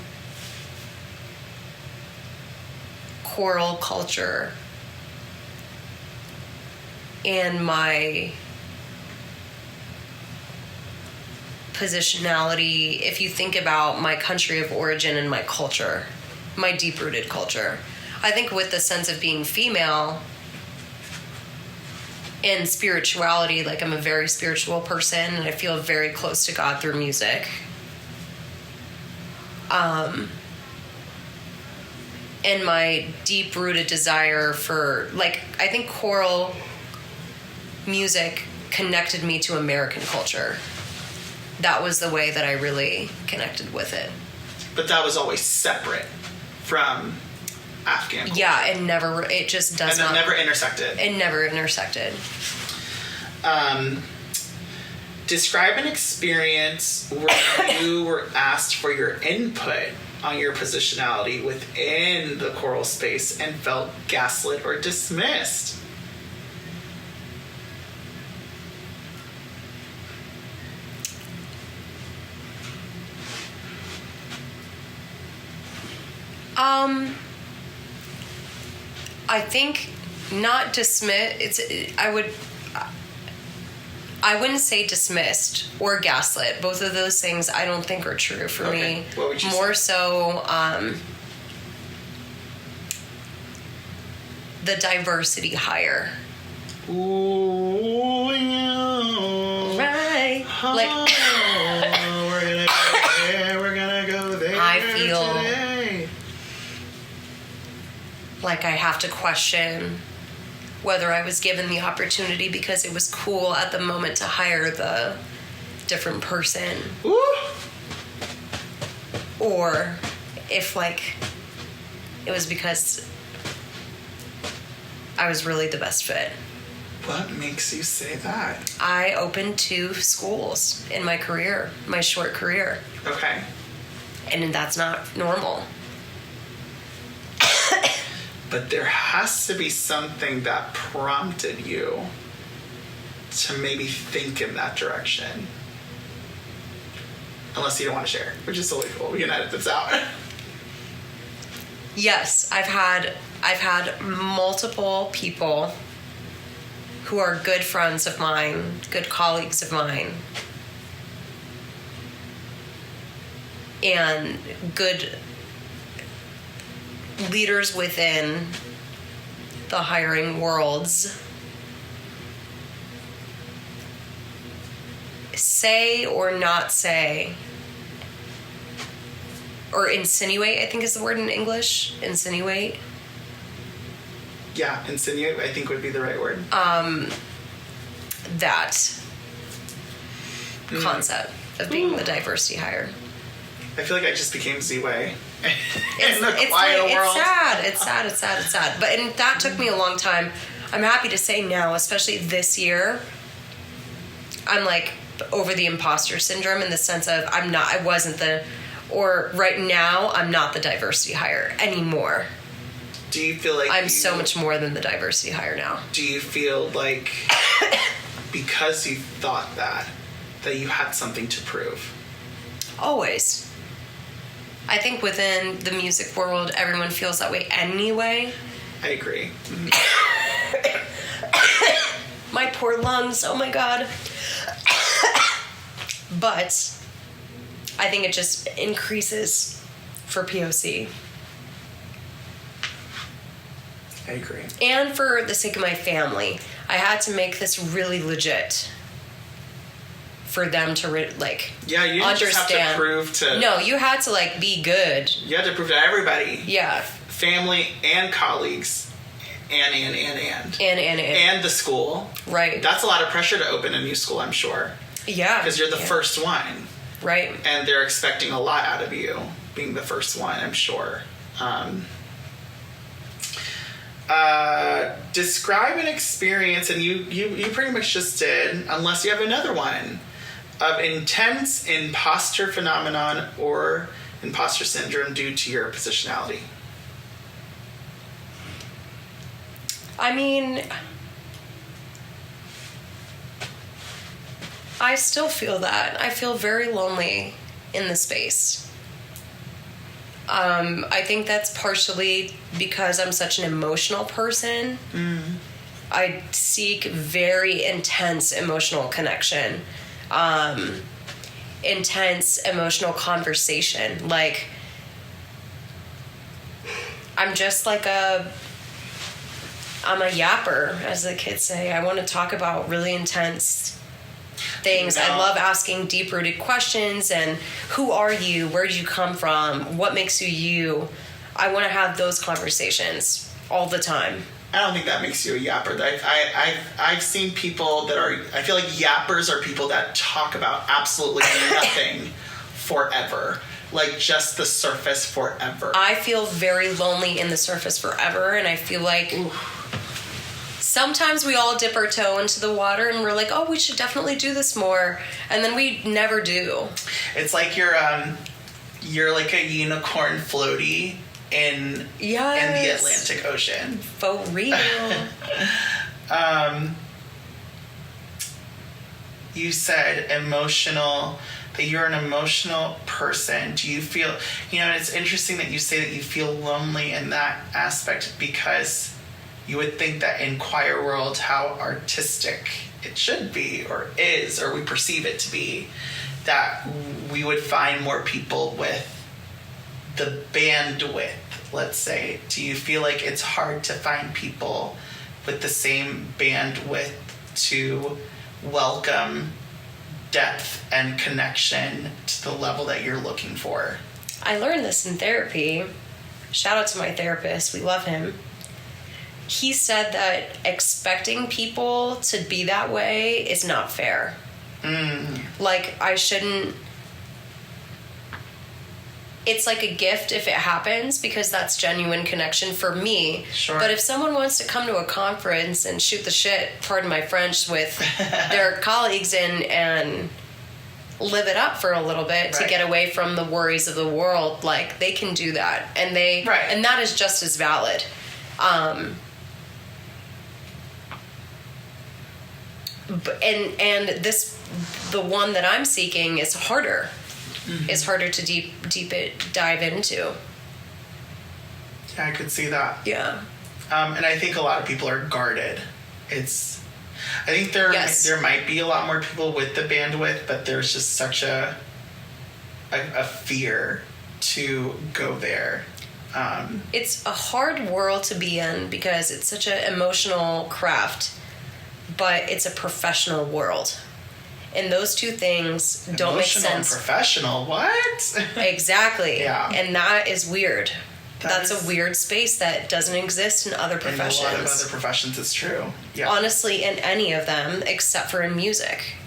choral culture and my positionality. If you think about my country of origin and my culture, my deep-rooted culture, I think with the sense of being female and spirituality, I'm a very spiritual person and I feel very close to God through music. And my deep-rooted desire for, I think choral music connected me to American culture. That was the way that I really connected with it. But that was always separate from Afghan culture. Yeah, it just does not. And it never intersected. It never intersected. Describe an experience where you were asked for your input on your positionality within the choral space and felt gaslit or dismissed. I think not dismiss. I wouldn't say dismissed or gaslit. Both of those things I don't think are true for me. What would you More say? so, the diversity hire. Ooh, yeah. Right. We're gonna go there. I feel today. like I have to question whether I was given the opportunity because it was cool at the moment to hire the different person. Ooh. Or if it was because I was really the best fit. What makes you say that? I opened 2 schools in my career, my short career. Okay. And that's not normal. But there has to be something that prompted you to maybe think in that direction. Unless you don't want to share, which is totally cool. We can edit this out. Yes, I've had multiple people who are good friends of mine, good colleagues of mine, and good leaders within the hiring worlds say or not say or insinuate, I think is the word in English, insinuate. Yeah, insinuate, I think would be the right word. That concept of being the diversity hire. I feel like I just became Z-Way It's in the choir world. It's sad. But and that took me a long time. I'm happy to say now, especially this year, I'm over the imposter syndrome in the sense of right now, I'm not the diversity hire anymore. Do you feel like I'm so much more than the diversity hire now. Do you feel like because you thought that you had something to prove? Always. I think within the music world, everyone feels that way anyway. I agree. Mm-hmm. My poor lungs, oh my God. But I think it just increases for POC. I agree. And for the sake of my family, I had to make this really legit for them to yeah, you understand. Just have to prove to. No, you had to be good. You had to prove to everybody. Yeah. Family and colleagues, and the school. Right. That's a lot of pressure to open a new school, I'm sure. Yeah. Because you're the first one. Right. And they're expecting a lot out of you being the first one, I'm sure. Describe an experience, and you pretty much just did, unless you have another one, of intense imposter phenomenon or imposter syndrome due to your positionality. I mean, I still feel that. I feel very lonely in the space. I think that's partially because I'm such an emotional person. Mm. I seek very intense emotional connection, intense emotional conversation. I'm just I'm a yapper, as the kids say. I want to talk about really intense things. I love asking deep-rooted questions and who are you? Where do you come from? What makes you you? I want to have those conversations all the time. I don't think that makes you a yapper. I've seen people that are, I feel like yappers are people that talk about absolutely nothing forever. Just the surface forever. I feel very lonely in the surface forever, and I feel like sometimes we all dip our toe into the water and we're like, oh, we should definitely do this more. And then we never do. It's like you're like a unicorn floaty in the Atlantic Ocean. For real. You said that you're an emotional person. Do you feel, it's interesting that you say that you feel lonely in that aspect, because you would think that in choir world, how artistic it should be or is, or we perceive it to be, that we would find more people with the bandwidth, let's say. Do you feel like it's hard to find people with the same bandwidth to welcome depth and connection to the level that you're looking for? I learned this in therapy. Shout out to my therapist. We love him. He said that expecting people to be that way is not fair. Mm. I shouldn't... It's like a gift if it happens, because that's genuine connection for me. Sure. But if someone wants to come to a conference and shoot the shit, pardon my French, with their colleagues and live it up for a little bit to get away from the worries of the world, they can do that. And and that is just as valid. And the one that I'm seeking is harder. Mm-hmm. It's harder to dive into. Yeah, I could see that. Yeah. And I think a lot of people are guarded. I think there might be a lot more people with the bandwidth, but there's just such a fear to go there. It's a hard world to be in because it's such an emotional craft, but it's a professional world. And those two things don't make sense. Emotional and professional, what? Exactly. Yeah. And that is weird. That's a weird space that doesn't exist in other professions. In a lot of other professions, it's true. Yeah. Honestly, in any of them, except for in music.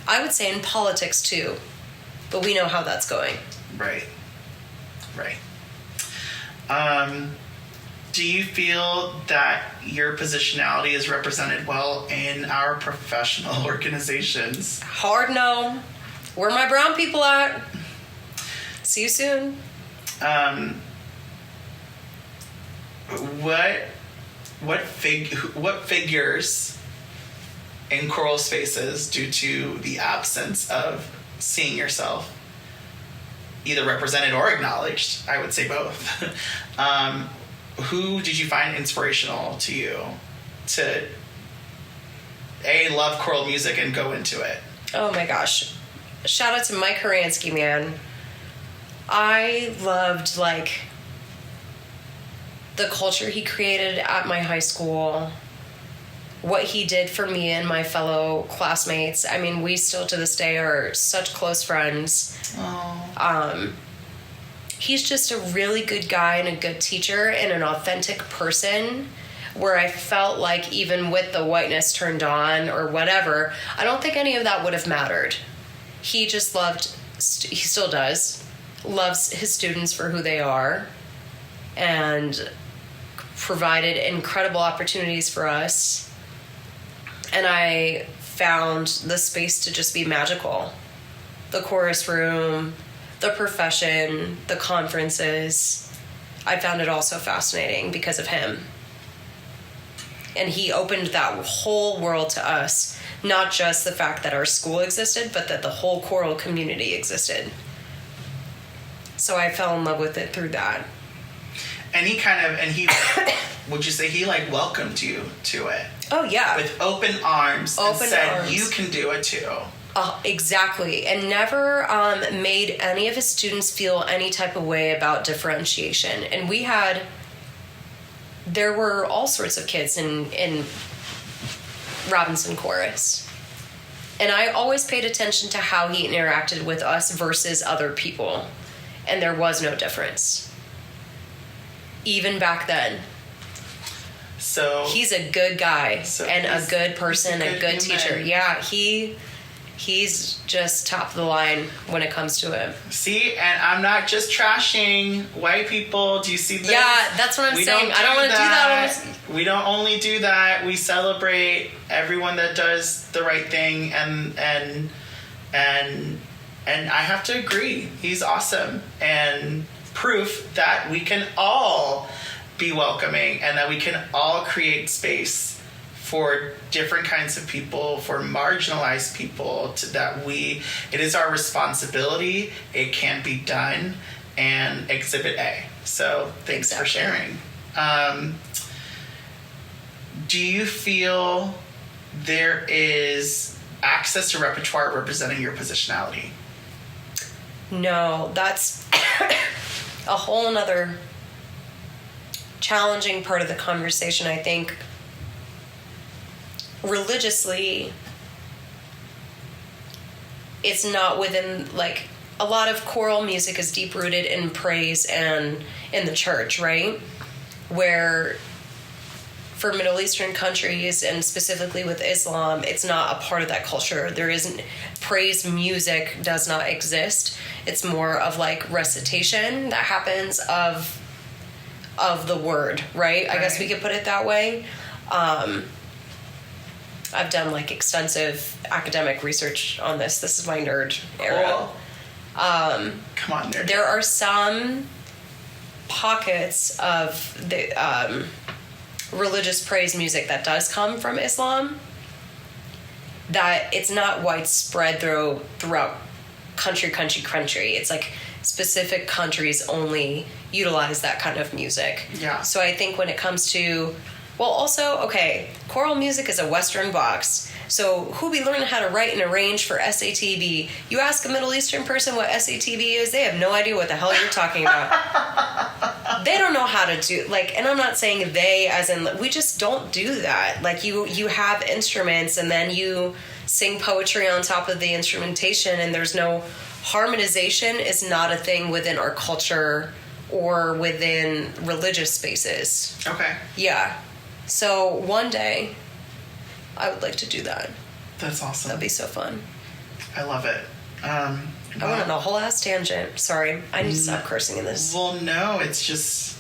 I would say in politics, too. But we know how that's going. Right. Do you feel that your positionality is represented well in our professional organizations? Hard no. Where my brown people at? See you soon. what figures in choral spaces, due to the absence of seeing yourself either represented or acknowledged, I would say both, who did you find inspirational to you to love choral music and go into it? Oh my gosh. Shout out to Mike Horansky, man. I loved, like, the culture he created at my high school, what he did for me and my fellow classmates. I mean, we still to this day are such close friends. Oh. He's just a really good guy and a good teacher and an authentic person, where I felt like even with the whiteness turned on or whatever, I don't think any of that would have mattered. He just loved, he still does, loves his students for who they are, and provided incredible opportunities for us. And I found the space to just be magical. The chorus room, the profession, the conferences. I found it all so fascinating because of him. And he opened that whole world to us. Not just the fact that our school existed, but that the whole choral community existed. So I fell in love with it through that. And he would you say he like welcomed you to it? Oh yeah. With open arms and said, you can do it too. Exactly. And never made any of his students feel any type of way about differentiation. And there were all sorts of kids in Robinson Chorus. And I always paid attention to how he interacted with us versus other people. And there was no difference. Even back then. So he's a good guy and a good person, a good teacher. Yeah, he's just top of the line when it comes to him. See, and I'm not just trashing white people. Do you see this? Yeah, that's what I'm saying. I don't want to do that. We don't only do that. We celebrate everyone that does the right thing, and I have to agree. He's awesome, and proof that we can all be welcoming and that we can all create space for different kinds of people, for marginalized people, it is our responsibility. It can be done, and Exhibit A. So thanks for sharing. Do you feel there is access to repertoire representing your positionality? No, that's a whole nother challenging part of the conversation, I think. Religiously, it's not within, like, a lot of choral music is deep rooted in praise and in the church, right? Where for Middle Eastern countries, and specifically with Islam, it's not a part of that culture. There isn't, praise music does not exist. It's more of like recitation that happens of the word, right? I guess we could put it that way. I've done like extensive academic research on this. This is my nerd era. Come on, nerd. There are some pockets of the religious praise music that does come from Islam, that it's not widespread throughout country. It's like specific countries only utilize that kind of music. Yeah. So I think when it comes to, well, also, okay, choral music is a Western box. So who be learning how to write and arrange for SATB? You ask a Middle Eastern person what SATB is, they have no idea what the hell you're talking about. They don't know how to do, like, and I'm not saying they as in, we just don't do that. Like, you have instruments and then you sing poetry on top of the instrumentation, and there's no harmonization is not a thing within our culture or within religious spaces. Okay. Yeah. So one day, I would like to do that. That's awesome. That'd be so fun. I love it. I went on a whole ass tangent. Sorry, I need to stop cursing in this. Well, no, it's just,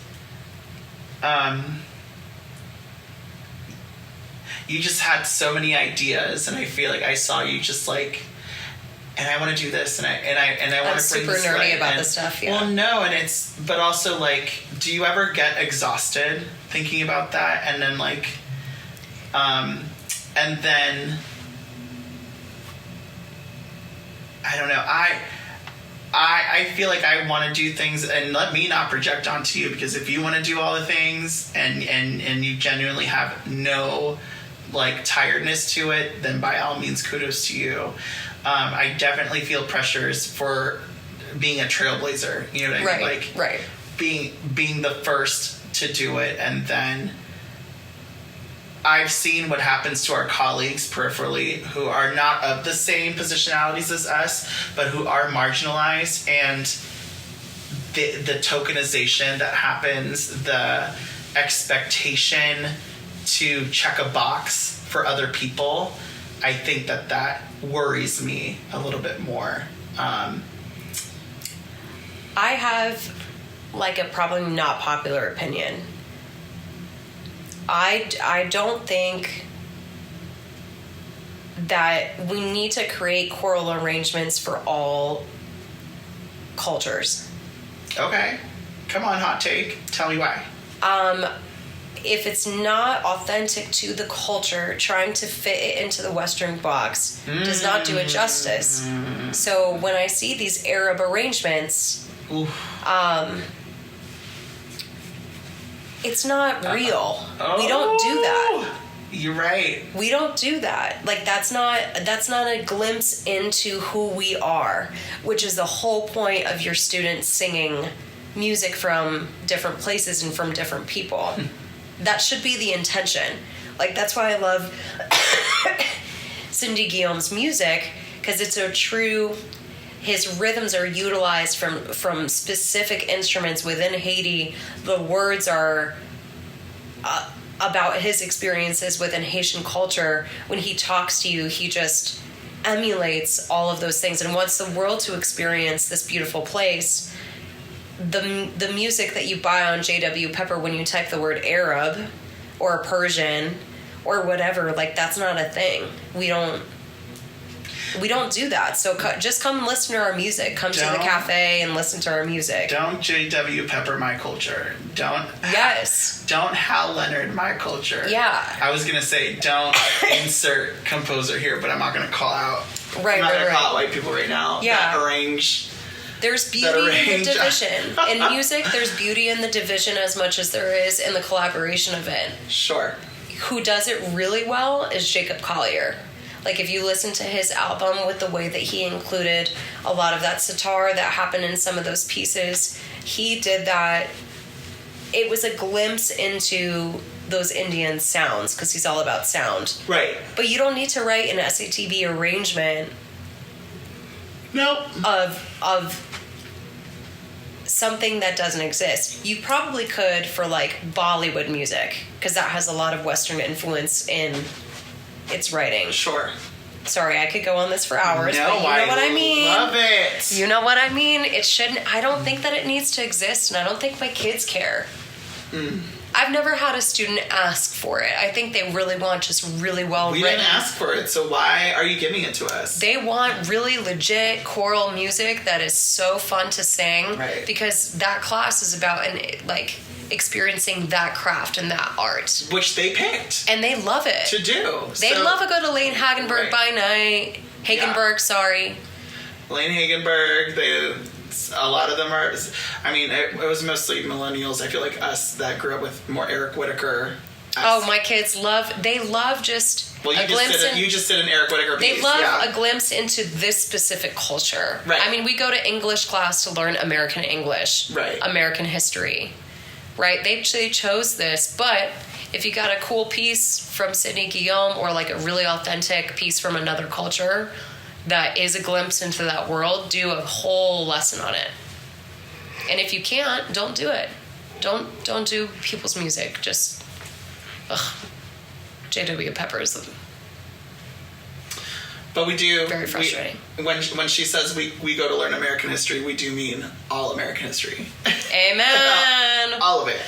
you just had so many ideas, and I feel like I saw you just like and I want to do this, and I want to bring super this nerdy light, about and, this stuff. Yeah. Well, no, but also like, do you ever get exhausted thinking about that, and then like, and then I don't know. I feel like I want to do things, and let me not project onto you, because if you want to do all the things and you genuinely have no like tiredness to it, then by all means, kudos to you. I definitely feel pressures for being a trailblazer. You know what I mean? Like, right. Being the first to do it, and then I've seen what happens to our colleagues peripherally who are not of the same positionalities as us, but who are marginalized, and the tokenization that happens, the expectation to check a box for other people. I think that worries me a little bit more. I have like a probably not popular opinion. I don't think that we need to create choral arrangements for all cultures. Okay. Come on, hot take. Tell me why. If it's not authentic to the culture, trying to fit it into the Western box does not do it justice. So when I see these Arab arrangements, it's not real. We don't do that. You're right. We don't do that. Like, that's not a glimpse into who we are, which is the whole point of your students singing music from different places and from different people. That should be the intention. Like, that's why I love Cindy Guillaume's music, because it's a true... His rhythms are utilized from specific instruments within Haiti. The words are about his experiences within Haitian culture. When he talks to you, he just emulates all of those things and wants the world to experience this beautiful place. The music that you buy on J.W. Pepper when you type the word Arab or Persian or whatever, like, that's not a thing. We don't do that. So just come and listen to our music. Come to the cafe and listen to our music. Don't J.W. Pepper my culture. Don't Hal Leonard my culture. Yeah. I was going to say, don't insert composer here, but I'm not going to call out. Right, I'm not going to call out right. white people right now. Yeah. That arrange. There's beauty in the division. In music, there's beauty in the division as much as there is in the collaboration of it. Sure. Who does it really well is Jacob Collier. Like, if you listen to his album with the way that he included a lot of that sitar that happened in some of those pieces, he did that. It was a glimpse into those Indian sounds, because he's all about sound. Right. But you don't need to write an SATB arrangement of something that doesn't exist. You probably could for, like, Bollywood music, because that has a lot of Western influence in its writing. Sure. Sorry, I could go on this for hours, no, but you know what I mean. Love it. You know what I mean? It shouldn't. I don't think that it needs to exist, and I don't think my kids care. I've never had a student ask for it. I think they really want just really well written. We didn't ask for it, so why are you giving it to us? They want really legit choral music that is so fun to sing. Right. Because that class is about experiencing that craft and that art. Which they picked. And they love it. To do. They love a good Elaine Hagenberg by night. Hagenberg, sorry. Elaine Hagenberg, a lot of them are, I mean, it was mostly millennials, I feel like us, that grew up with more Eric Whitacre. Oh, my kids love just a glimpse. You just did an Eric Whitacre piece. They love a glimpse into this specific culture. Right. I mean, we go to English class to learn American English. Right. American history. Right? They chose this, but if you got a cool piece from Cindy Guillaume or like a really authentic piece from another culture that is a glimpse into that world, do a whole lesson on it. And if you can't, don't do it. Don't do people's music. Just, J.W. Pepper is But we do. very frustrating. When she says we go to learn American history, we do mean all American history. Amen. All of it.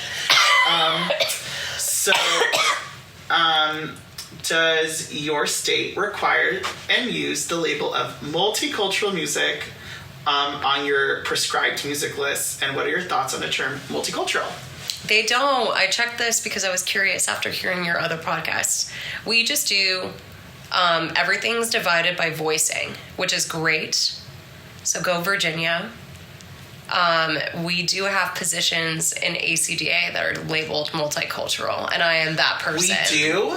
does your state require and use the label of multicultural music on your prescribed music list? And what are your thoughts on the term multicultural? They don't. I checked this because I was curious after hearing your other podcasts. We just do everything's divided by voicing, which is great. So go Virginia. We do have positions in ACDA that are labeled multicultural, and I am that person. We do?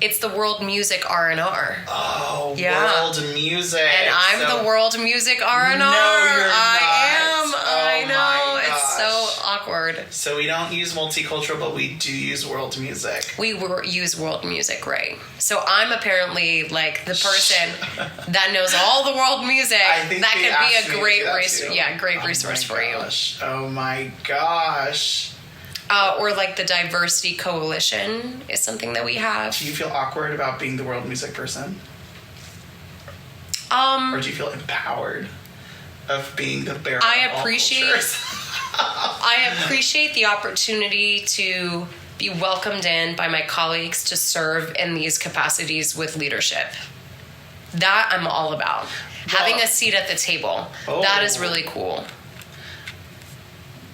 It's the World Music R&R. Oh, yeah. World Music. And I'm the World Music R&R. No, you're I am. not. I know. My It's so gosh. awkward. So we don't use multicultural, but we do use world music. We use world music, right? So I'm apparently like the person that knows all the world music. I think that they could asked be me a to great do that resource. too. Yeah, great resource for you. Oh my gosh. Or like the Diversity Coalition is something that we have. Do you feel awkward about being the world music person? Or do you feel empowered of being the bearer of all cultures? I appreciate the opportunity to be welcomed in by my colleagues to serve in these capacities with leadership. That I'm all about. Having a seat at the table. Oh. That is really cool.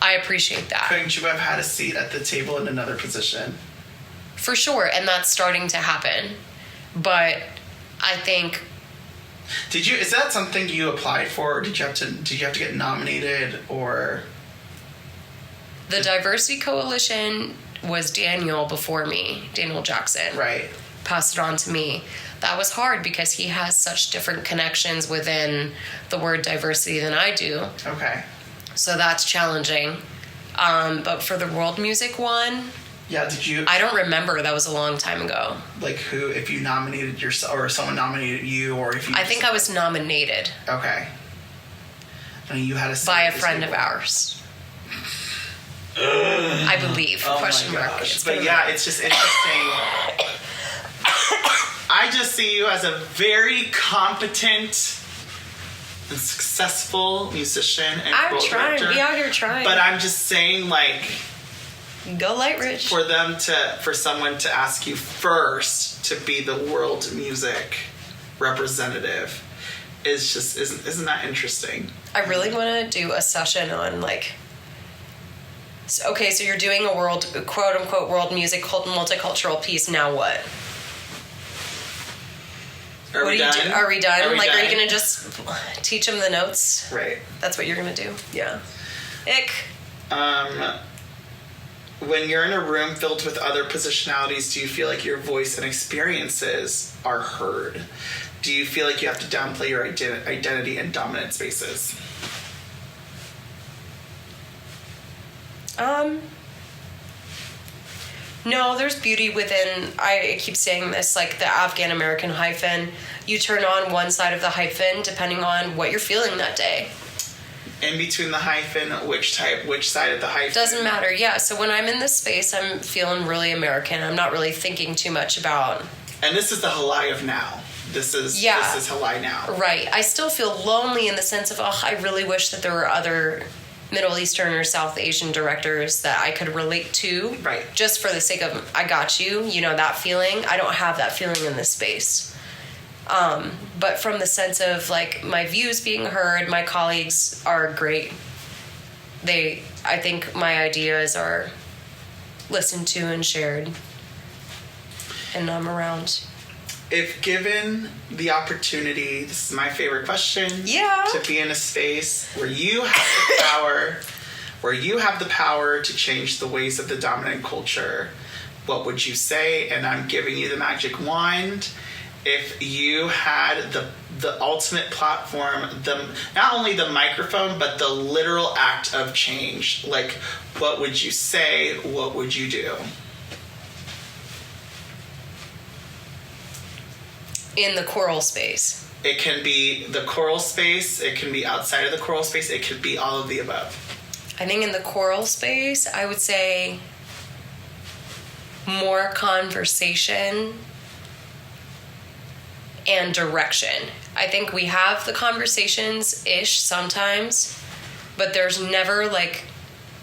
I appreciate that. Couldn't you have had a seat at the table in another position? For sure, and that's starting to happen. But I think... Is that something you applied for, or did you have to get nominated, or... The Diversity Coalition was Daniel before me, Daniel Jackson. Right. Passed it on to me. That was hard because he has such different connections within the word diversity than I do. Okay. So that's challenging. But for the world music one, yeah, did you... I don't remember. That was a long time ago. Like who, if you nominated yourself, or someone nominated you, or if you... I think I was nominated. Okay. And you had a seat by a at the friend table. of ours. I believe. Oh Question my mark. gosh. But yeah, it's just interesting. I just see you as a very competent and successful musician and I'm world trying. director. We out here trying. But I'm just saying, like, go Lightridge. for someone to ask you first to be the world music representative isn't that interesting? I really want to do a session on like. Okay, so you're doing a world, quote unquote, world music multicultural piece. Now what? Are we done? Are we done? Are you gonna just teach them the notes? Right. That's what you're gonna do. Yeah. Ick. When you're in a room filled with other positionalities, do you feel like your voice and experiences are heard? Do you feel like you have to downplay your identity in dominant spaces? No, there's beauty within, I keep saying this, like the Afghan American hyphen. You turn on one side of the hyphen depending on what you're feeling that day. In between the hyphen, which side of the hyphen? Doesn't matter, yeah. So when I'm in this space, I'm feeling really American. I'm not really thinking too much about... And this is the Helai of now. This is Helai now. Right. I still feel lonely in the sense of, I really wish that there were other Middle Eastern or South Asian directors that I could relate to. Right. Just for the sake of, I got you, that feeling. I don't have that feeling in this space. But from the sense of, like, my views being heard, my colleagues are great. I think my ideas are listened to and shared. And I'm around. If given the opportunity, this is my favorite question. Yeah. To be in a space where you have the power, to change the ways of the dominant culture, what would you say? And I'm giving you the magic wand. If you had the ultimate platform, not only the microphone, but the literal act of change, like, what would you say? What would you do? In the choral space. It can be the choral space. It can be outside of the choral space. It could be all of the above. I think in the choral space, I would say more conversation and direction. I think we have the conversations-ish sometimes, but there's never, like,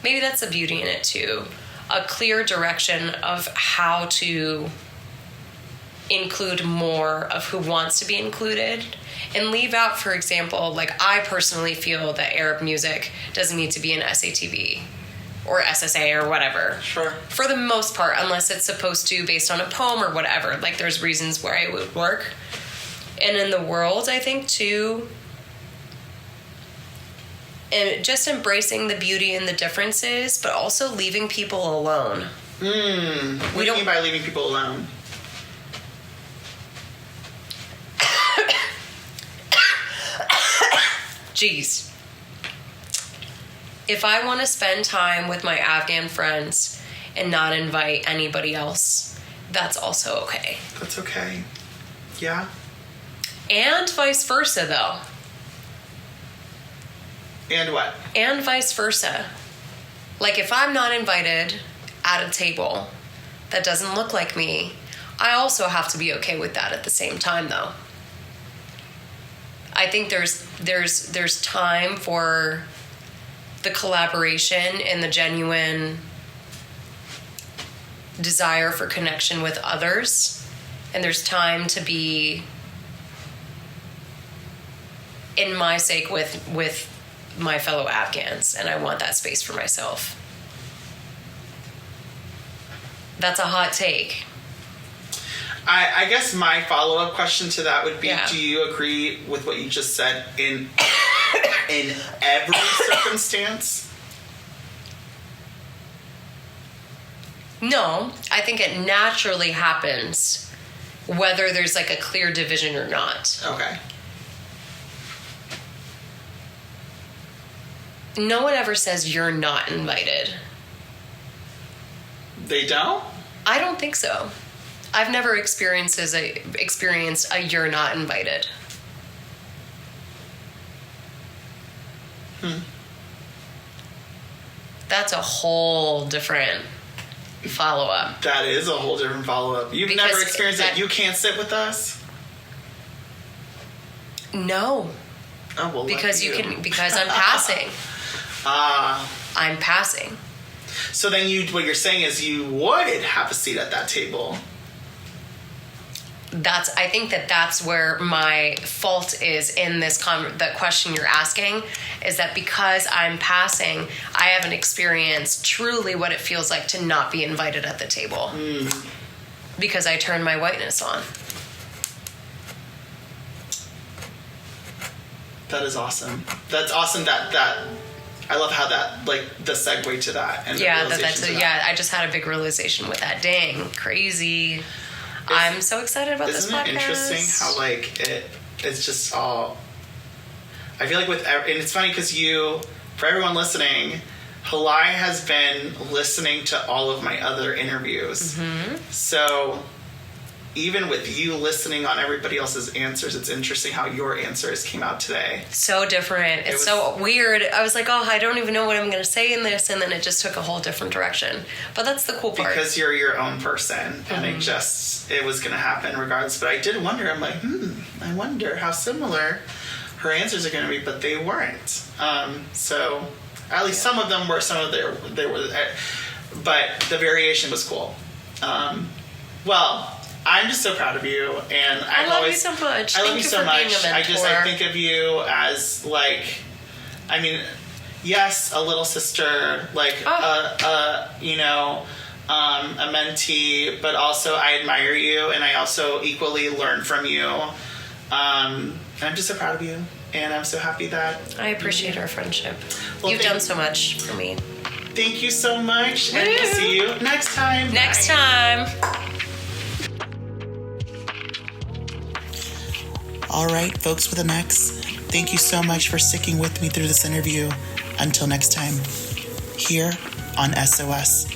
maybe that's the beauty in it too, a clear direction of how to include more of who wants to be included and leave out, for example, like I personally feel that Arab music doesn't need to be in SATB or SSA or whatever. Sure. For the most part, unless it's supposed to based on a poem or whatever. Like there's reasons where it would work. And in the world, I think too, and just embracing the beauty and the differences, but also leaving people alone. What do you mean by leaving people alone? Jeez. If I want to spend time with my Afghan friends and not invite anybody else, that's also okay. That's okay. Yeah. And vice versa, though. And what? And vice versa. Like, if I'm not invited at a table that doesn't look like me, I also have to be okay with that at the same time, though. I think there's time for the collaboration and the genuine desire for connection with others, and there's time to be, in my sake, with my fellow Afghans, and I want that space for myself. That's a hot take. I guess my follow-up question to that would be, Yeah. Do you agree with what you just said in every circumstance? No, I think it naturally happens whether there's like a clear division or not. Okay. No one ever says you're not invited. They don't? I don't think so. I've never experienced a you're not invited. That's a whole different follow-up. That is a whole different follow-up. You've Because never experienced that- it? You can't sit with us? No, Oh, well, because lucky because I'm passing. I'm passing. So then what you're saying is you would have a seat at that table. I think that's where my fault is in this the question you're asking, is that because I'm passing, I haven't experienced truly what it feels like to not be invited at the table. Because I turned my whiteness on. That is awesome. That's awesome that I love how that, like, the segue to that. And Yeah, the realization to that. yeah, I just had a big realization with that. Dang, crazy. I'm so excited about this podcast. Isn't it interesting how, like, it's just all... I feel like and it's funny because for everyone listening, Helai has been listening to all of my other interviews. Mm-hmm. So even with you listening on everybody else's answers, it's interesting how your answers came out today. So different. It's so weird. I was like, oh, I don't even know what I'm going to say in this. And then it just took a whole different direction. But that's the cool part. Because you're your own person. And it was going to happen regardless. But I did wonder, I'm like, I wonder how similar her answers are going to be. But they weren't. So at least some of them were, they were, but the variation was cool. Well, I'm just so proud of you, and I love you so much. I love you so much. Being a mentor. I think of you as, like, I mean, yes, a little sister, like a mentee, but also I admire you, and I also equally learn from you. And I'm just so proud of you, and I'm so happy that I appreciate our friendship. Well, You've done so much for me. Thank you so much, and we'll see you next time. Next Bye. time. All right, folks with an X, thank you so much for sticking with me through this interview. Until next time, here on SOS.